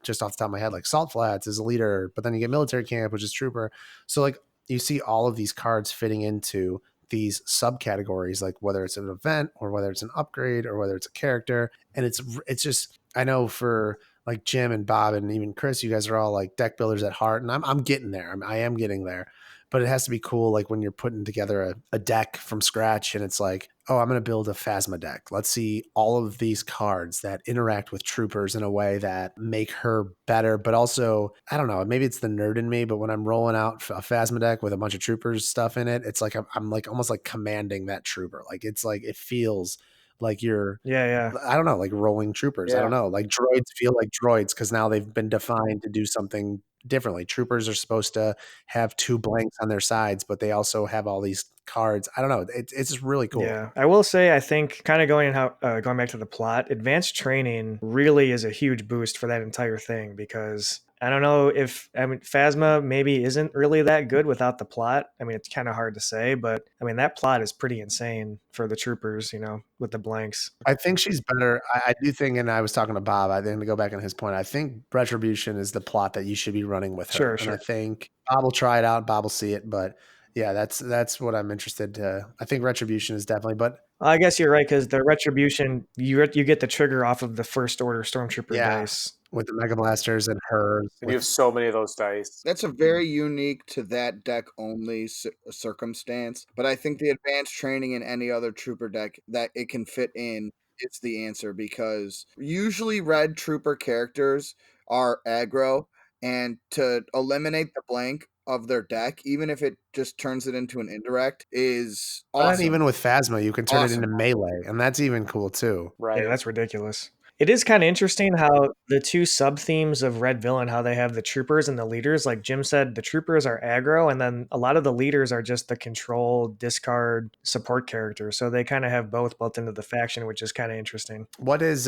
just off the top of my head, like Salt Flats is a leader, but then you get military camp, which is trooper. So like you see all of these cards fitting into these subcategories, like whether it's an event or whether it's an upgrade or whether it's a character. And it's just, I know for like Jim and Bob and even Chris, you guys are all like deck builders at heart, and I'm getting there. I am getting there, but it has to be cool. Like when you're putting together a deck from scratch and it's like, oh, I'm going to build a Phasma deck. Let's see all of these cards that interact with troopers in a way that make her better. But also, I don't know, maybe it's the nerd in me, but when I'm rolling out a Phasma deck with a bunch of troopers stuff in it, it's like I'm like almost like commanding that trooper. Like it's like it feels like you're, Yeah. I don't know, like rolling troopers. I don't know, like droids feel like droids because now they've been defined to do something differently. Troopers are supposed to have 2 blanks on their sides, but they also have all these cards. I don't know. It's just really cool. Yeah, I will say I think kind of going back to the plot, advanced training really is a huge boost for that entire thing because I don't know if Phasma maybe isn't really that good without the plot. I mean, it's kind of hard to say, but I mean that plot is pretty insane for the troopers, with the blanks. I think she's better. I do think, and I was talking to Bob, I think to go back on his point, I think Retribution is the plot that you should be running with her. Sure. And I think Bob will try it out, Bob will see it, but yeah, that's what I'm interested to. I think Retribution is definitely, but I guess you're right because the Retribution, you get the trigger off of the First Order Stormtrooper dice. With the Mega Blasters and hers. And you have so many of those dice. That's a very unique to that deck only circumstance. But I think the advanced training in any other trooper deck that it can fit in is the answer because usually red trooper characters are aggro, and to eliminate the blank of their deck, even if it just turns it into an indirect, is awesome. And even with Phasma, you can turn it into melee, and that's even cool too. Right. Yeah, that's ridiculous. It is kind of interesting how the two sub themes of Red Villain, how they have the troopers and the leaders. Like Jim said, the troopers are aggro, and then a lot of the leaders are just the control, discard, support characters. So they kind of have both built into the faction, which is kind of interesting. What is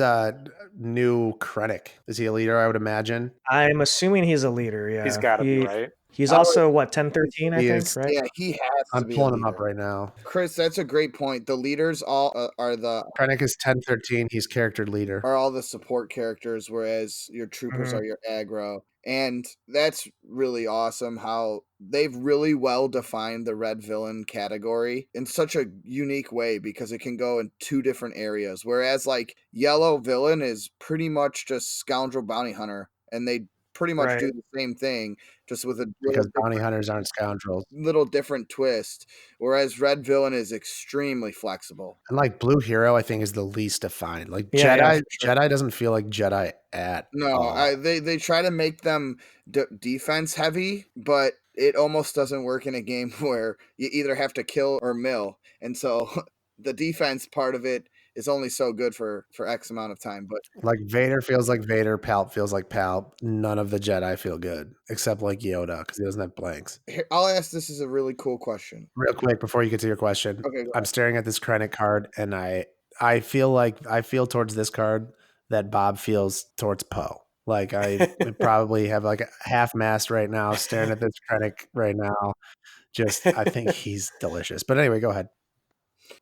new Krennic? Is he a leader, I would imagine? I'm assuming he's a leader, yeah. He's got to be, right? He's also, 1013, I think, right? Yeah, he has to I'm be pulling him up right now. Chris, that's a great point. The leaders all are the Krennic is 1013. He's character leader. Are all the support characters, whereas your troopers are your aggro. And that's really awesome how they've really well defined the red villain category in such a unique way because it can go in 2 different areas. Whereas like yellow villain is pretty much just scoundrel bounty hunter, and they pretty much do the same thing, just with a because bounty hunters aren't scoundrels. Little different twist. Whereas red villain is extremely flexible. And like blue hero, I think is the least defined. Like Yeah, Jedi doesn't feel like Jedi at all. They try to make them defense heavy, but it almost doesn't work in a game where you either have to kill or mill. And so the defense part of it is only so good for X amount of time. But Like Vader feels like Vader, Palp feels like Palp. None of the Jedi feel good except like Yoda because he doesn't have blanks. here, I'll ask, this is a really cool question. Real quick before you get to your question, Okay, go I'm ahead. staring at this Krennic card and I feel towards this card that Bob feels towards Poe. Like I probably have like a half mast right now, staring at this Krennic right now. Just I think he's delicious. But anyway, go ahead.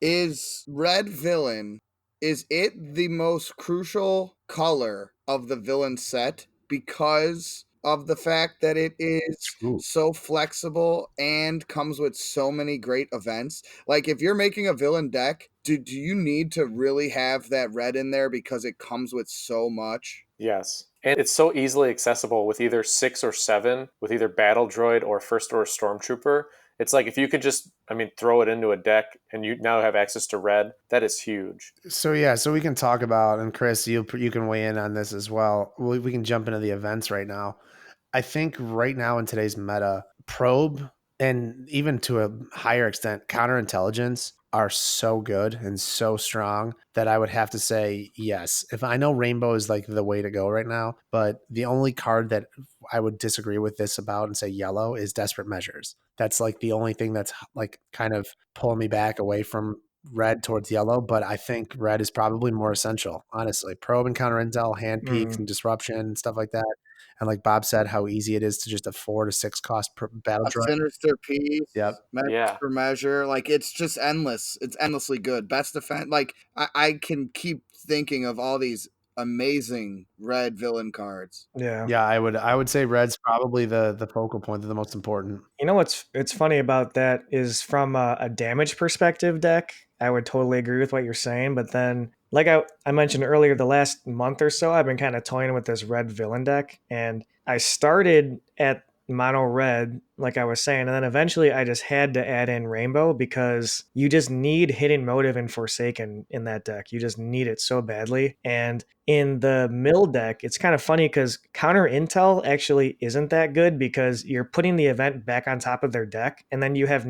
Is red villain, is it the most crucial color of the villain set because of the fact that it is Ooh. so flexible and comes with so many great events? Like, if you're making a villain deck, do you need to really have that red in there because it comes with so much? Yes. And it's so easily accessible with either 6 or 7, with either Battle Droid or First Order Stormtrooper. It's like if you could just, throw it into a deck and you now have access to red, that is huge. So yeah, so we can talk about, and Chris, you can weigh in on this as well. We can jump into the events right now. I think right now in today's meta, probe and even to a higher extent, counterintelligence are so good and so strong that I would have to say yes. If I know rainbow is like the way to go right now, but the only card that I would disagree with this about and say yellow is desperate measures. That's like the only thing that's like kind of pulling me back away from red towards yellow, but I think red is probably more essential, honestly. Probe and counter intel, hand peeks and disruption and stuff like that. And like Bob said, how easy it is to just a 4 to 6 cost per battle A droid. sinister piece, Yep. measures for measure, like it's just endless. It's endlessly good. Best defense, like I can keep thinking of all these amazing red villain cards. Yeah. Yeah, I would say red's probably the focal point, the most important. You know what's funny about that is from a damage perspective deck, I would totally agree with what you're saying. But then, like I mentioned earlier, the last month or so, I've been kind of toying with this red villain deck. And I started at mono red, like I was saying, and then eventually I just had to add in rainbow because you just need hidden motive and forsaken in that deck. You just need it so badly. And in the mill deck, it's kind of funny because counter intel actually isn't that good because you're putting the event back on top of their deck, and then you have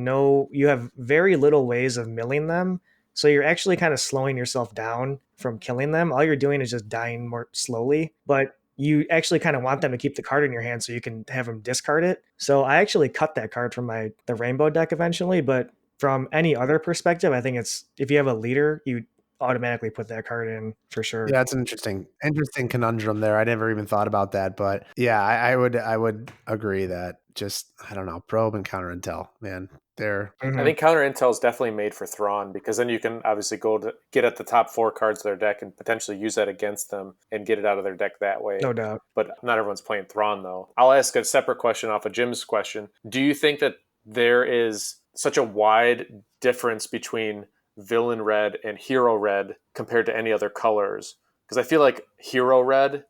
very little ways of milling them. So you're actually kind of slowing yourself down from killing them. All you're doing is just dying more slowly, but you actually kind of want them to keep the card in your hand so you can have them discard it. So I actually cut that card from the rainbow deck eventually, but from any other perspective, I think it's if you have a leader, you automatically put that card in for sure. Yeah, it's an interesting conundrum there. I never even thought about that, but yeah, I would agree that just I don't know, probe and counter intel, man. They're I think counter intel is definitely made for Thrawn because then you can obviously go to get at the top 4 cards of their deck and potentially use that against them and get it out of their deck that way. No doubt. But not everyone's playing Thrawn though. I'll ask a separate question off of Jim's question. Do you think that there is such a wide difference between villain red and hero red compared to any other colors? Because I feel like hero red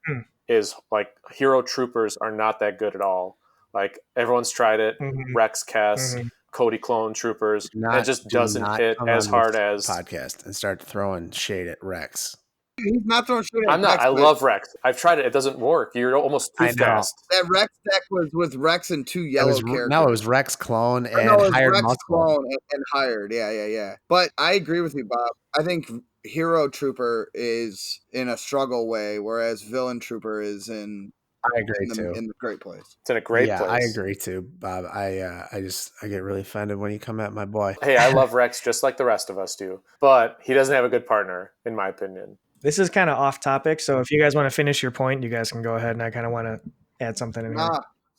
is like hero troopers are not that good at all. Like everyone's tried it. Rex Kess, Cody Clone Troopers. And it just doesn't hit as hard as podcast and start throwing shade at Rex. He's not throwing shit at I'm not. Rex, I but love Rex. I've tried it. It doesn't work. You're almost too I know. fast. that Rex deck was with Rex and 2 It yellow was characters. no, it was Rex clone and No, it was hired Rex muscle. clone and hired. Yeah. But I agree with you, Bob. I think Hero Trooper is in a struggle way, whereas Villain Trooper is in I agree too. in the great place. It's in a great Yeah, place. I agree too, Bob. I get really offended when you come at my boy. Hey, I love Rex just like the rest of us do, but he doesn't have a good partner, in my opinion. This is kind of off topic, so if you guys want to finish your point, you guys can go ahead, and I kind of want to add something in here.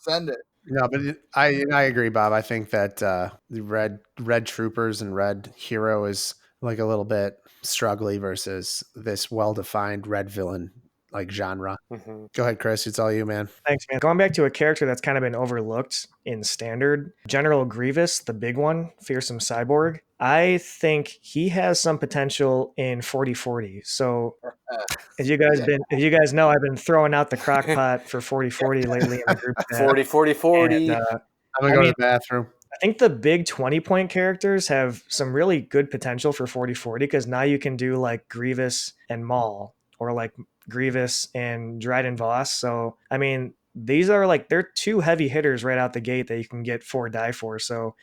Send it. No, but I agree, Bob. I think that the red troopers and red hero is like a little bit struggly versus this well-defined red villain like genre. Go ahead, Chris. It's all you, man. Thanks, man. Going back to a character that's kind of been overlooked in Standard, General Grievous, the big one, fearsome cyborg. I think he has some potential in 4040. So as you guys know, I've been throwing out the crock pot for 4040 lately in the group chat. 40. I'm gonna go to the bathroom. I think the big 20-point characters have some really good potential for 4040 because now you can do like Grievous and Maul or like Grievous and Dryden Voss. So, I mean, these are like, they're 2 heavy hitters right out the gate that you can get 4 die for. So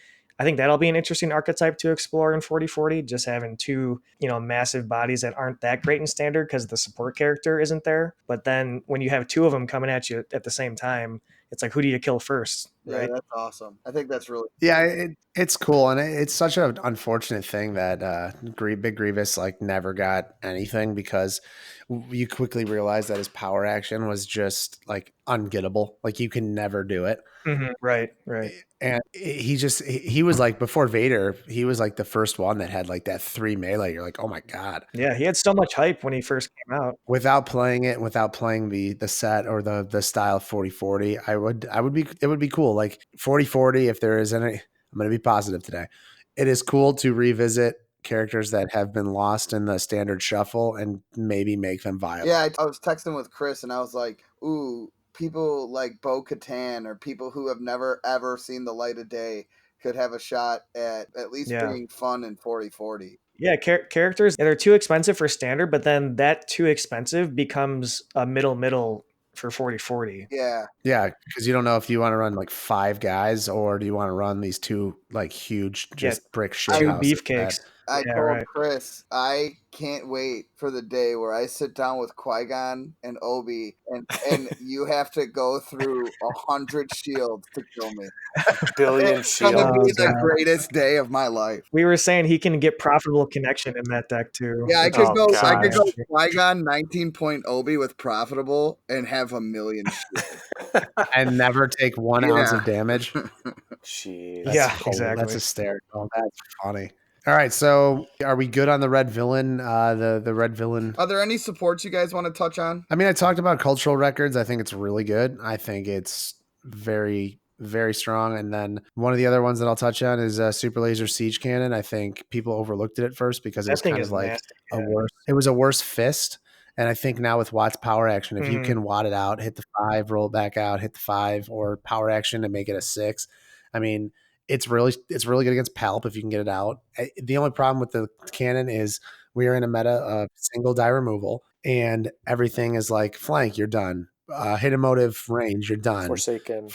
I think that'll be an interesting archetype to explore in 4040, just having two, massive bodies that aren't that great in standard because the support character isn't there. But then when you have two of them coming at you at the same time, it's like, who do you kill first? Yeah, Right? that's awesome. I think that's really Yeah, it's cool, and it's such an unfortunate thing that Big Grievous like never got anything because you quickly realize that his power action was just like ungettable. Like you can never do it. Right. And he was like before Vader, he was like the first one that had like that 3 melee. You're like, oh my god. Yeah, he had so much hype when he first came out. Without playing it, without playing the set or the style of 4040, it would be cool. Like 4040, if there is any, I'm gonna be positive today. It is cool to revisit characters that have been lost in the standard shuffle and maybe make them viable. Yeah, I was texting with Chris and I was like, ooh, people like Bo-Katan or people who have never ever seen the light of day could have a shot at least being fun in 4040. Yeah, characters, they're too expensive for standard, but then that too expensive becomes a middle for 4040. Yeah. Yeah, because you don't know if you want to run like 5 guys or do you want to run these 2 like huge brick shit two houses beefcakes. I told Chris, I can't wait for the day where I sit down with Qui-Gon and Obi and you have to go through 100 shields to kill me. Billion shields. It's going to be the greatest day of my life. We were saying he can get profitable connection in that deck too. Yeah, I could go Qui-Gon 19-point Obi with profitable and have 1,000,000 shields. and never take 1 ounce of damage. Jeez. Exactly. That's hysterical. That's funny. All right, so are we good on the red villain? The red villain. Are there any supports you guys want to touch on? I mean, I talked about cultural records. I think it's really good. I think it's very, very strong. And then one of the other ones that I'll touch on is Super Laser Siege Cannon. I think people overlooked it at first because it was kind of like it was a worse fist. And I think now with Watt's power action, if you can Watt it out, hit the 5, roll it back out, hit the 5, or power action and make it a 6. I mean, it's really good against Palp if you can get it out. The only problem with the cannon is we are in a meta of single die removal and everything is like flank, you're done. Hit emotive range, you're done. Forsaken,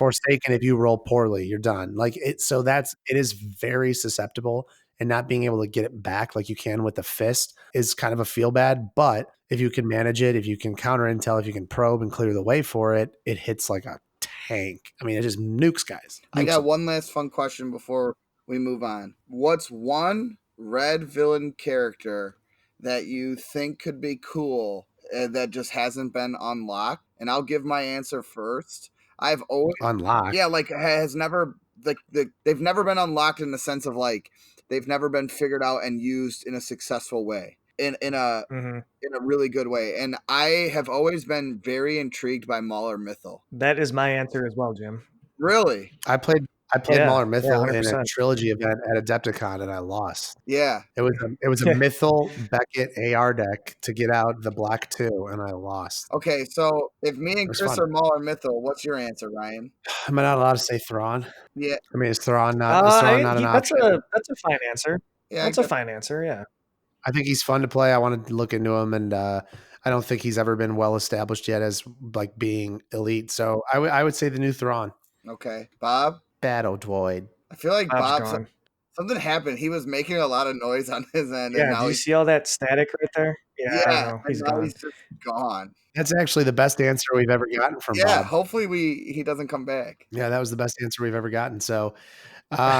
if you roll poorly, you're done. Like it, so it is very susceptible, and not being able to get it back like you can with the fist is kind of a feel bad. But if you can manage it, if you can counter intel, if you can probe and clear the way for it, it hits like a tank. I mean, it just nukes guys. I got one last fun question before we move on. What's one red villain character that you think could be cool that just hasn't been unlocked? And I'll give my answer first. I've always unlocked. Yeah, like has never they've never been unlocked in the sense of like they've never been figured out and used in a successful way. In a really good way. And I have always been very intrigued by Mauler Mythal. That is my answer as well, Jim. Really? I played Mauler Mythal in a trilogy event at Adepticon and I lost. Yeah. It was a Mythal Beckett AR deck to get out the black 2 and I lost. Okay, so if me and Chris are Mauler Mythal, what's your answer, Ryan? Am I not allowed to say Thrawn? Yeah. I mean, is Thrawn not an option? That's a fine answer. Yeah, that's a fine answer, yeah. I think he's fun to play. I wanted to look into him, and I don't think he's ever been well established yet as like being elite. So I would say the new Thrawn. Okay, Bob. Battle Droid. I feel like Bob. Something happened. He was making a lot of noise on his end. Yeah. And now do you see all that static right there? Yeah. He's gone. He's just gone. That's actually the best answer we've ever gotten from Bob. Yeah. Hopefully he doesn't come back. Yeah, that was the best answer we've ever gotten. So.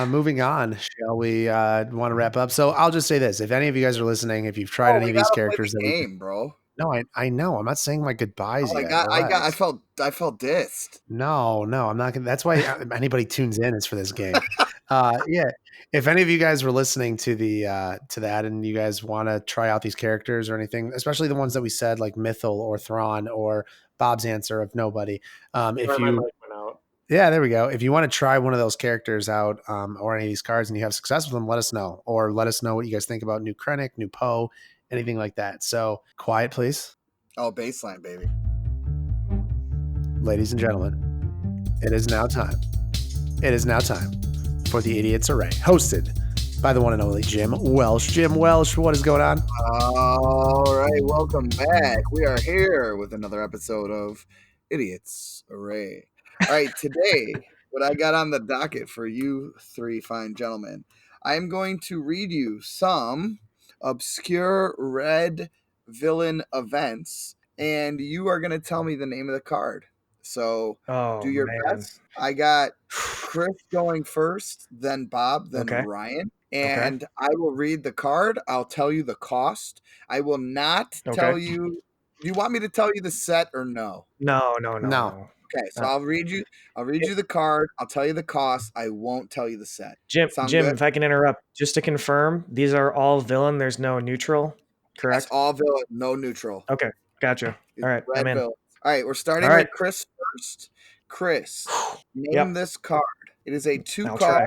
Moving on, shall we want to wrap up? So I'll just say this. If any of you guys are listening, if you've tried any of these characters bro. No, I know. I'm not saying my goodbyes yet. I felt dissed. No, I'm not gonna. That's why anybody tunes in is for this game. Yeah. If any of you guys were listening to to that and you guys want to try out these characters or anything, especially the ones that we said like Mythal or Thrawn or Bob's answer of nobody. Yeah, there we go. If you want to try one of those characters out or any of these cards and you have success with them, let us know. Or let us know what you guys think about new Krennic, new Poe, anything like that. So quiet, please. Oh, baseline, baby. Ladies and gentlemen, it is now time. It is now time for the Idiot's Array, hosted by the one and only Jim Welsh. Jim Welsh, what is going on? All right, welcome back. We are here with another episode of Idiot's Array. All right, today what I got on the docket for you three fine gentlemen. I'm going to read you some obscure red villain events, and you are going to tell me the name of the card. So Oh, do your man. best. I got Chris going first, then Bob, then Okay. Ryan. Okay. And I will read the card. I'll tell you the cost. I will not tell Okay. you. Do you want me to tell you the set or no? No. Okay, so I'll read you the card. I'll tell you the cost. I won't tell you the set. Jim, Sound good? if I can interrupt, just to confirm, these are all villain. There's no neutral, correct? That's all villain, no neutral. Okay, gotcha. All right, Red I'm in. villain. All right, we're starting All right. with Chris first. Chris, name Yep. this card. It is a I'll try.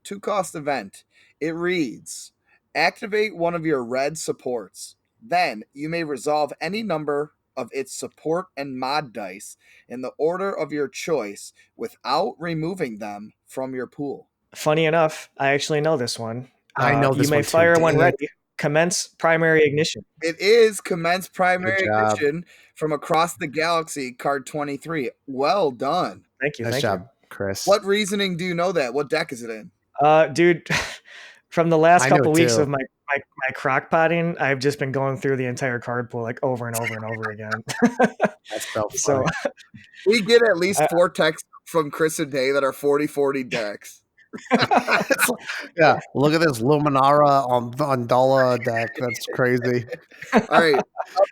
two cost event. It reads: activate one of your red supports. Then you may resolve any number of its support and mod dice in the order of your choice without removing them from your pool. Funny enough, I actually know this one. I know this You may one too. fire when Dang it. ready. Commence primary ignition. It is commence primary Good job. ignition from across the galaxy, card 23. Well done. Thank you. Nice Thank job, Chris. What reasoning do you know that? What deck is it in? you. Dude, from the last I know couple it weeks too. of my crock potting, I've just been going through the entire card pool like over and over and over again. That's so So funny. We get at least I- 4 texts from Chris a day that are 40-40 decks. It's like, yeah, look at this Luminara on Dala deck. That's crazy. All right.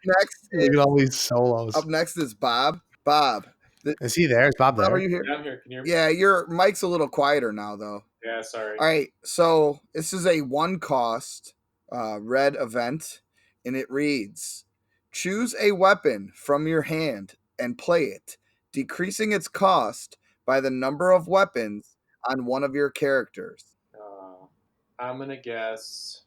Look at all these solos. Up next is Bob. Bob. Is he there? Is Bob Bob, are there? you here? Yeah, I'm here. Can you hear me? Yeah, your mic's a little quieter now, though. Yeah, sorry. All right, so this is a 1 cost red event, and it reads: choose a weapon from your hand and play it, decreasing its cost by the number of weapons on one of your characters. I'm gonna guess.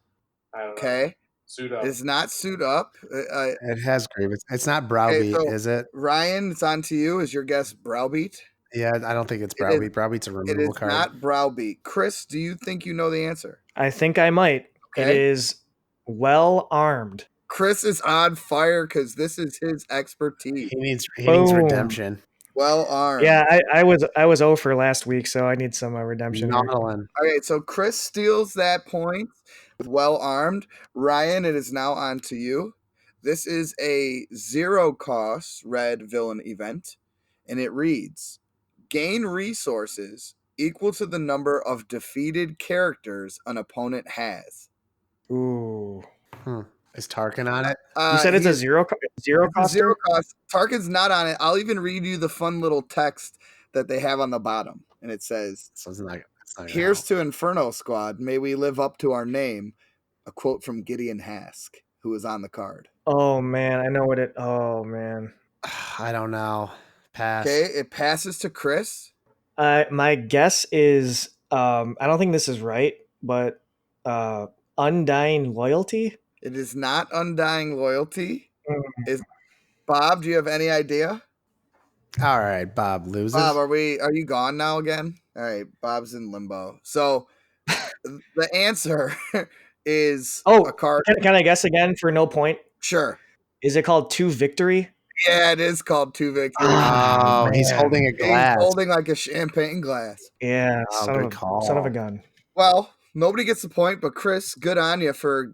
I don't know. Okay, Suit up. it's not suit up. It has grievance. It's not browbeat, so- is it? Ryan, it's on to you. Is your guess browbeat? Yeah, I don't think it's It is- browbeat. Browbeat's a It removal is card. not browbeat. Chris, do you think you know the answer? I think I might. It Okay. is well armed. Chris is on fire because this is his expertise. He needs Boom. redemption. Well armed. Yeah, I was 0 for last week, so I need some redemption. Here. Nautilin. Okay, so Chris steals that point with well armed. Ryan, it is now on to you. This is a 0 cost red villain event, and it reads: gain resources equal to the number of defeated characters an opponent has. Ooh. Is Tarkin on it? You said it's a zero It's a coster? 0 cost. Tarkin's not on it. I'll even read you the fun little text that they have on the bottom, and it says, So it's not gonna "Here's help. to Inferno Squad. May we live up to our name." A quote from Gideon Hask, who is on the card. Oh man, I know what it. Oh man. I don't know. Pass. Okay, it passes to Chris. My guess is I don't think this is right, but undying loyalty. It is not Undying Loyalty. Mm. Is Bob? Do you have any idea? All right, Bob loses. Bob, are you gone now again? All right, Bob's in limbo. So the answer is a card. Can I guess again for no point? Sure. Is it called 2 Victory? Yeah, it is called 2 Victory. Oh, he's man. holding a glass. He's holding like a champagne glass. Yeah, Oh, son good of call. a gun. Well, nobody gets the point, but Chris, good on you for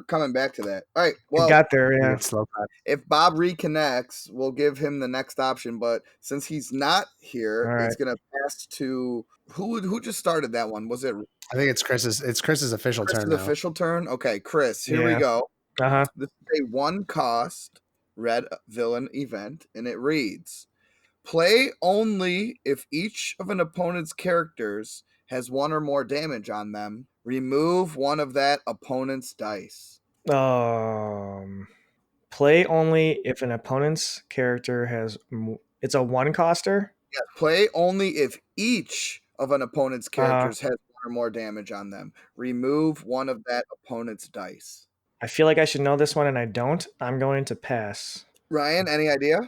coming back to that. All right. Well, It got there, yeah. Good slow cut. if Bob reconnects, we'll give him the next option. But since he's not here, All right. it's gonna pass to who just started that one? Was it I think it's Chris's. It's Chris's official Chris's turn now. official turn? Okay, Chris, here we Yeah. go. Uh-huh. This is a 1 cost red villain event, and it reads: play only if each of an opponent's characters has 1 or more damage on them. Remove 1 of that opponent's dice. Play only if an opponent's character has it's a 1 coster? Yeah, play only if each of an opponent's characters has 1 or more damage on them. Remove 1 of that opponent's dice. I feel like I should know this one and I don't. I'm going to pass. Ryan, any idea?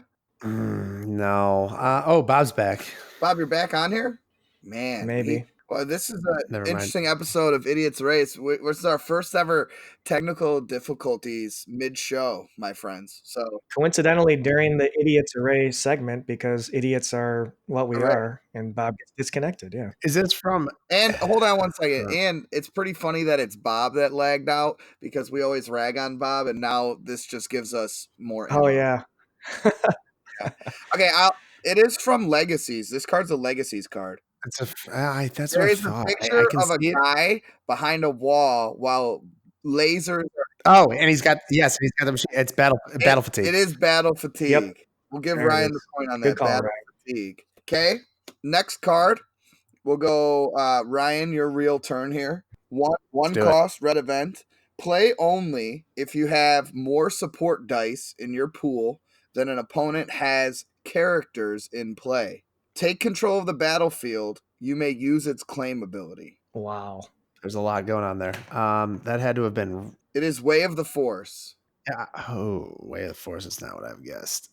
No. Bob's back. Bob, you're back on here? Man. Maybe. Well, this is an Never mind. interesting episode of Idiot's Race. This is our first ever technical difficulties mid-show, my friends. So Coincidentally, during the Idiots Array segment, because idiots are what we Correct. are, and Bob gets disconnected. Yeah. Is this from? and hold on one second. And it's pretty funny that it's Bob that lagged out because we always rag on Bob, and now this just gives us more ammo. Oh yeah. Okay, it is from Legacies. This card's a Legacies card. It's that's There what I is a thought. picture I can of a see it. guy behind a wall while lasers are. Oh, and he's got the machine. It's battle fatigue. It is battle fatigue. Yep. We'll give There it Ryan is. the point on Good that. call, Battle fatigue. Okay. Next card. We'll go Ryan, your real turn here. One do it. cost, red event. Play only if you have more support dice in your pool than an opponent has characters in play. Take control of the battlefield. You may use its claim ability. Wow. There's a lot going on there. That had to have been. It is Way of the Force. Way of the Force is not what I've guessed.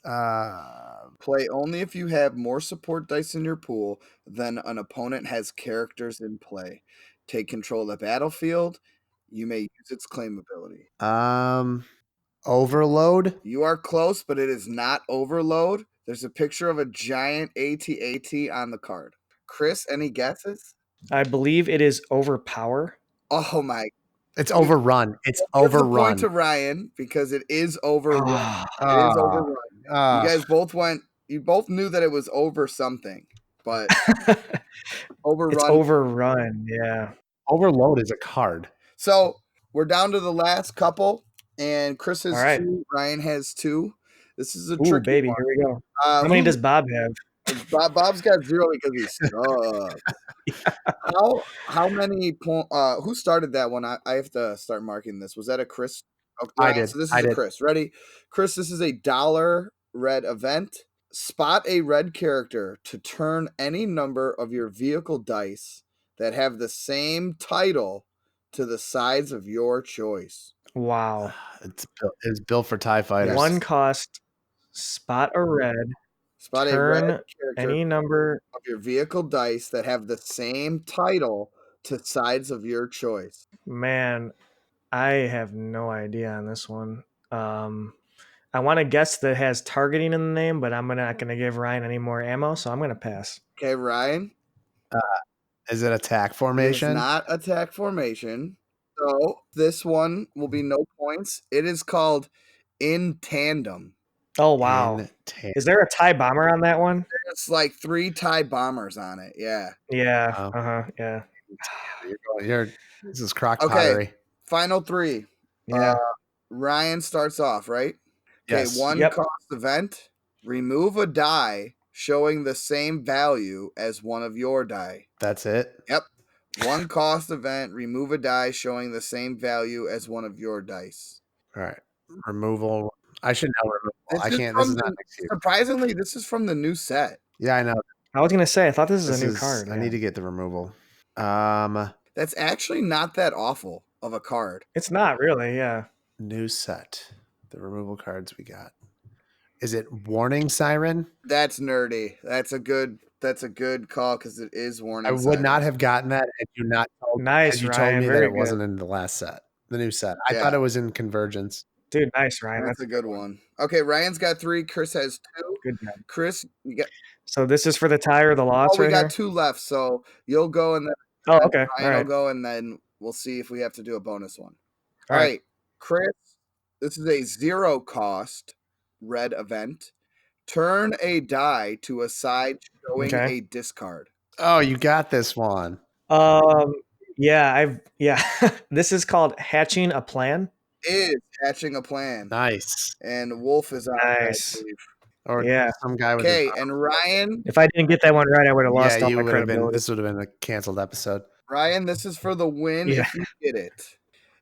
Play only if you have more support dice in your pool than an opponent has characters in play. Take control of the battlefield. You may use its claim ability. Overload. You are close, but it is not Overload. There's a picture of a giant AT-AT on the card. Chris, any guesses? I believe it is Overpower. Oh my! It's Overrun. It's Give the Overrun. point to Ryan because it is Overrun. Ah. It is Overrun. You guys both went. You both knew that it was over something, but Overrun. It's Overrun. Yeah. Overload is a card. So we're down to the last couple, and Chris has All right. 2. Ryan has 2. This is a Ooh, tricky baby, one. here we go. How many does Bob have? Bob's got 0 because he sucks. How many who started that one? I have to start marking this. Was that a Chris? Okay, I did. So this is a Chris. Ready? Chris, this is a $1 red event. Spot a red character to turn any number of your vehicle dice that have the same title to the sides of your choice. Wow. It's built for TIE fighters. 1 cost, spot a red, Spot turn a red character any number of your vehicle dice that have the same title to sides of your choice. Man, I have no idea on this one. I want to guess that it has targeting in the name, but I'm not going to give Ryan any more ammo, so I'm going to pass. Okay, Ryan. Is it attack It formation? is not attack formation. So this one will be no points. It is called In Tandem. Oh, wow. Is there a TIE bomber on that one? It's like 3 TIE bombers on it. Yeah. Yeah. Wow. Yeah. This is crock Okay. pottery. Final 3. Yeah. Ryan starts off, right? Okay, Yes. 1 Yep. cost event. Remove a die showing the same value as one of your die. That's it. Yep. 1 cost event. Remove a die showing the same value as one of your dice. All right. Removal. I should know removal. I can't. From This is not an excuse. surprisingly, this is from the new set. Yeah, I know. I was going to say, I thought this is a new card. I need to get the removal. That's actually not that awful of a card. It's not really, yeah. New set. The removal cards we got. Is it Warning Siren? That's nerdy. That's a good call because it is Warning I would Siren. not have gotten that had you not told, Nice, had you Ryan. told me that Very it wasn't good. in the last set, the new set. I Yeah. thought it was in Convergence. Dude, nice, Ryan. That's a good one. Okay, Ryan's got 3. Chris has 2. Good job. Chris, you got. So this is for the tie or the loss We right got here? 2 left, so you'll go and then Oh, okay. Ryan All right. will go, and then we'll see if we have to do a bonus one. All All right. right, Chris, this is a 0 cost red event. Turn a die to a side showing Okay. a discard. Oh, you got this one. Yeah, this is called Hatching a Plan. Is hatching a plan. Nice. And Wolf is on Nice. that, I believe. Or Yeah. some guy with Okay, and Ryan, If I didn't get that one right, I would have lost all you my would have been. credibility. This would have been a canceled episode. Ryan, this is for the win Yeah. if you get it.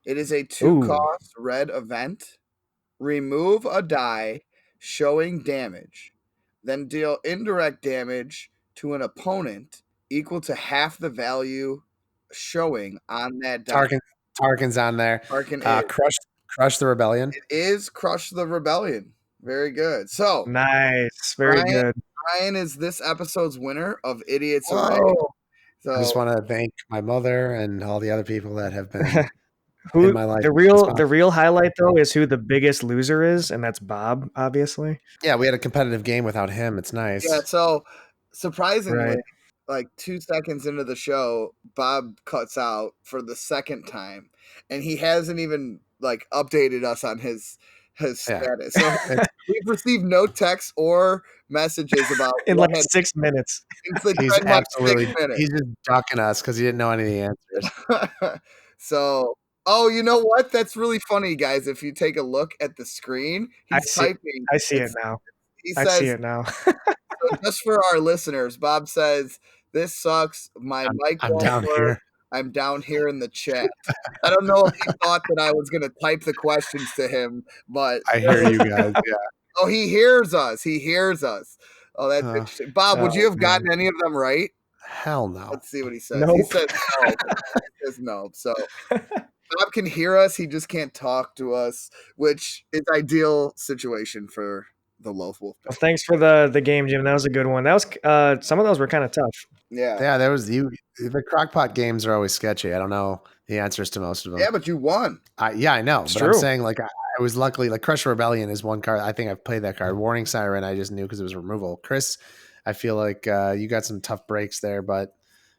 It is a 2 cost red event. Remove a die showing damage. Then deal indirect damage to an opponent equal to half the value showing on that die. Tarkin's on there. Tarkin is. Crush the Rebellion. It is Crush the Rebellion. Very good. So Nice. Very good. Ryan is this episode's winner of Idiots Whoa. Array. So I just want to thank my mother and all the other people that have been in Who my life. the real highlight though is who the biggest loser is, and that's Bob, obviously. Yeah, we had a competitive game without him. It's nice. yeah, so surprisingly, Right. like 2 seconds into the show, Bob cuts out for the second time, and he hasn't even like updated us on his Yeah. status. So we've received no texts or messages about In what like had 6 minutes. He's like 6 absolutely minutes. he's just ducking us because he didn't know any of the answers. So, oh, you know what? That's really funny, guys. If you take a look at the screen, he's typing. I see it now. He I see says, it now. so just for our listeners, Bob says, "This sucks. My mic I'm won't down work. here. I'm down here in the chat." I don't know if he thought that I was going to type the questions to him, but I hear you guys. Yeah. oh, he hears us. He hears us. Oh, that's Uh, interesting. Bob, would Oh, you have man. gotten any of them right? Hell no. Let's see what he says. He Nope. says no. He says no. So Bob can hear us. He just can't talk to us, which is ideal situation for the Loth-Wolf Pack. Well, thanks for the game, Jim. That was a good one. That was some of those were kind of tough. Yeah. Yeah, there was you. The crockpot games are always sketchy. I don't know the answers to most of them. Yeah, but you won. Yeah, I know. It's But I'm true. saying like I was luckily like Crush Rebellion is one card. I think I've played that card. Warning Siren, I just knew because it was removal. Chris, I feel like you got some tough breaks there, but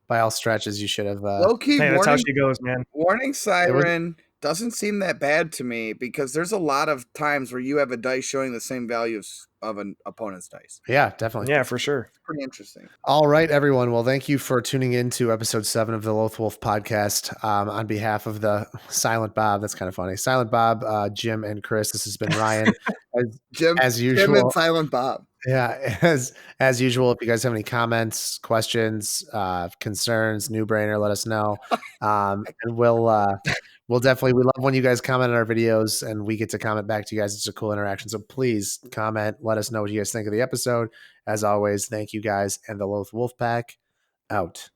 by all stretches, you should have. Low key Hey, that's how warning. she goes, man. Warning Siren doesn't seem that bad to me because there's a lot of times where you have a dice showing the same values of an opponent's dice. Yeah, definitely. Yeah, for sure. Pretty interesting. All right, everyone. Well, thank you for tuning in to episode 7 of the Loth-Wolf podcast. On behalf of the Silent Bob, that's kind of funny. Silent Bob, Jim, and Chris. This has been Ryan, as usual. Jim and Silent Bob. Yeah, as usual. If you guys have any comments, questions, concerns, new brainer, let us know. And we'll definitely, we love when you guys comment on our videos and we get to comment back to you guys. It's a cool interaction. So please comment, let us know what you guys think of the episode. As always, thank you guys, and the Loth-Wolf Pack out.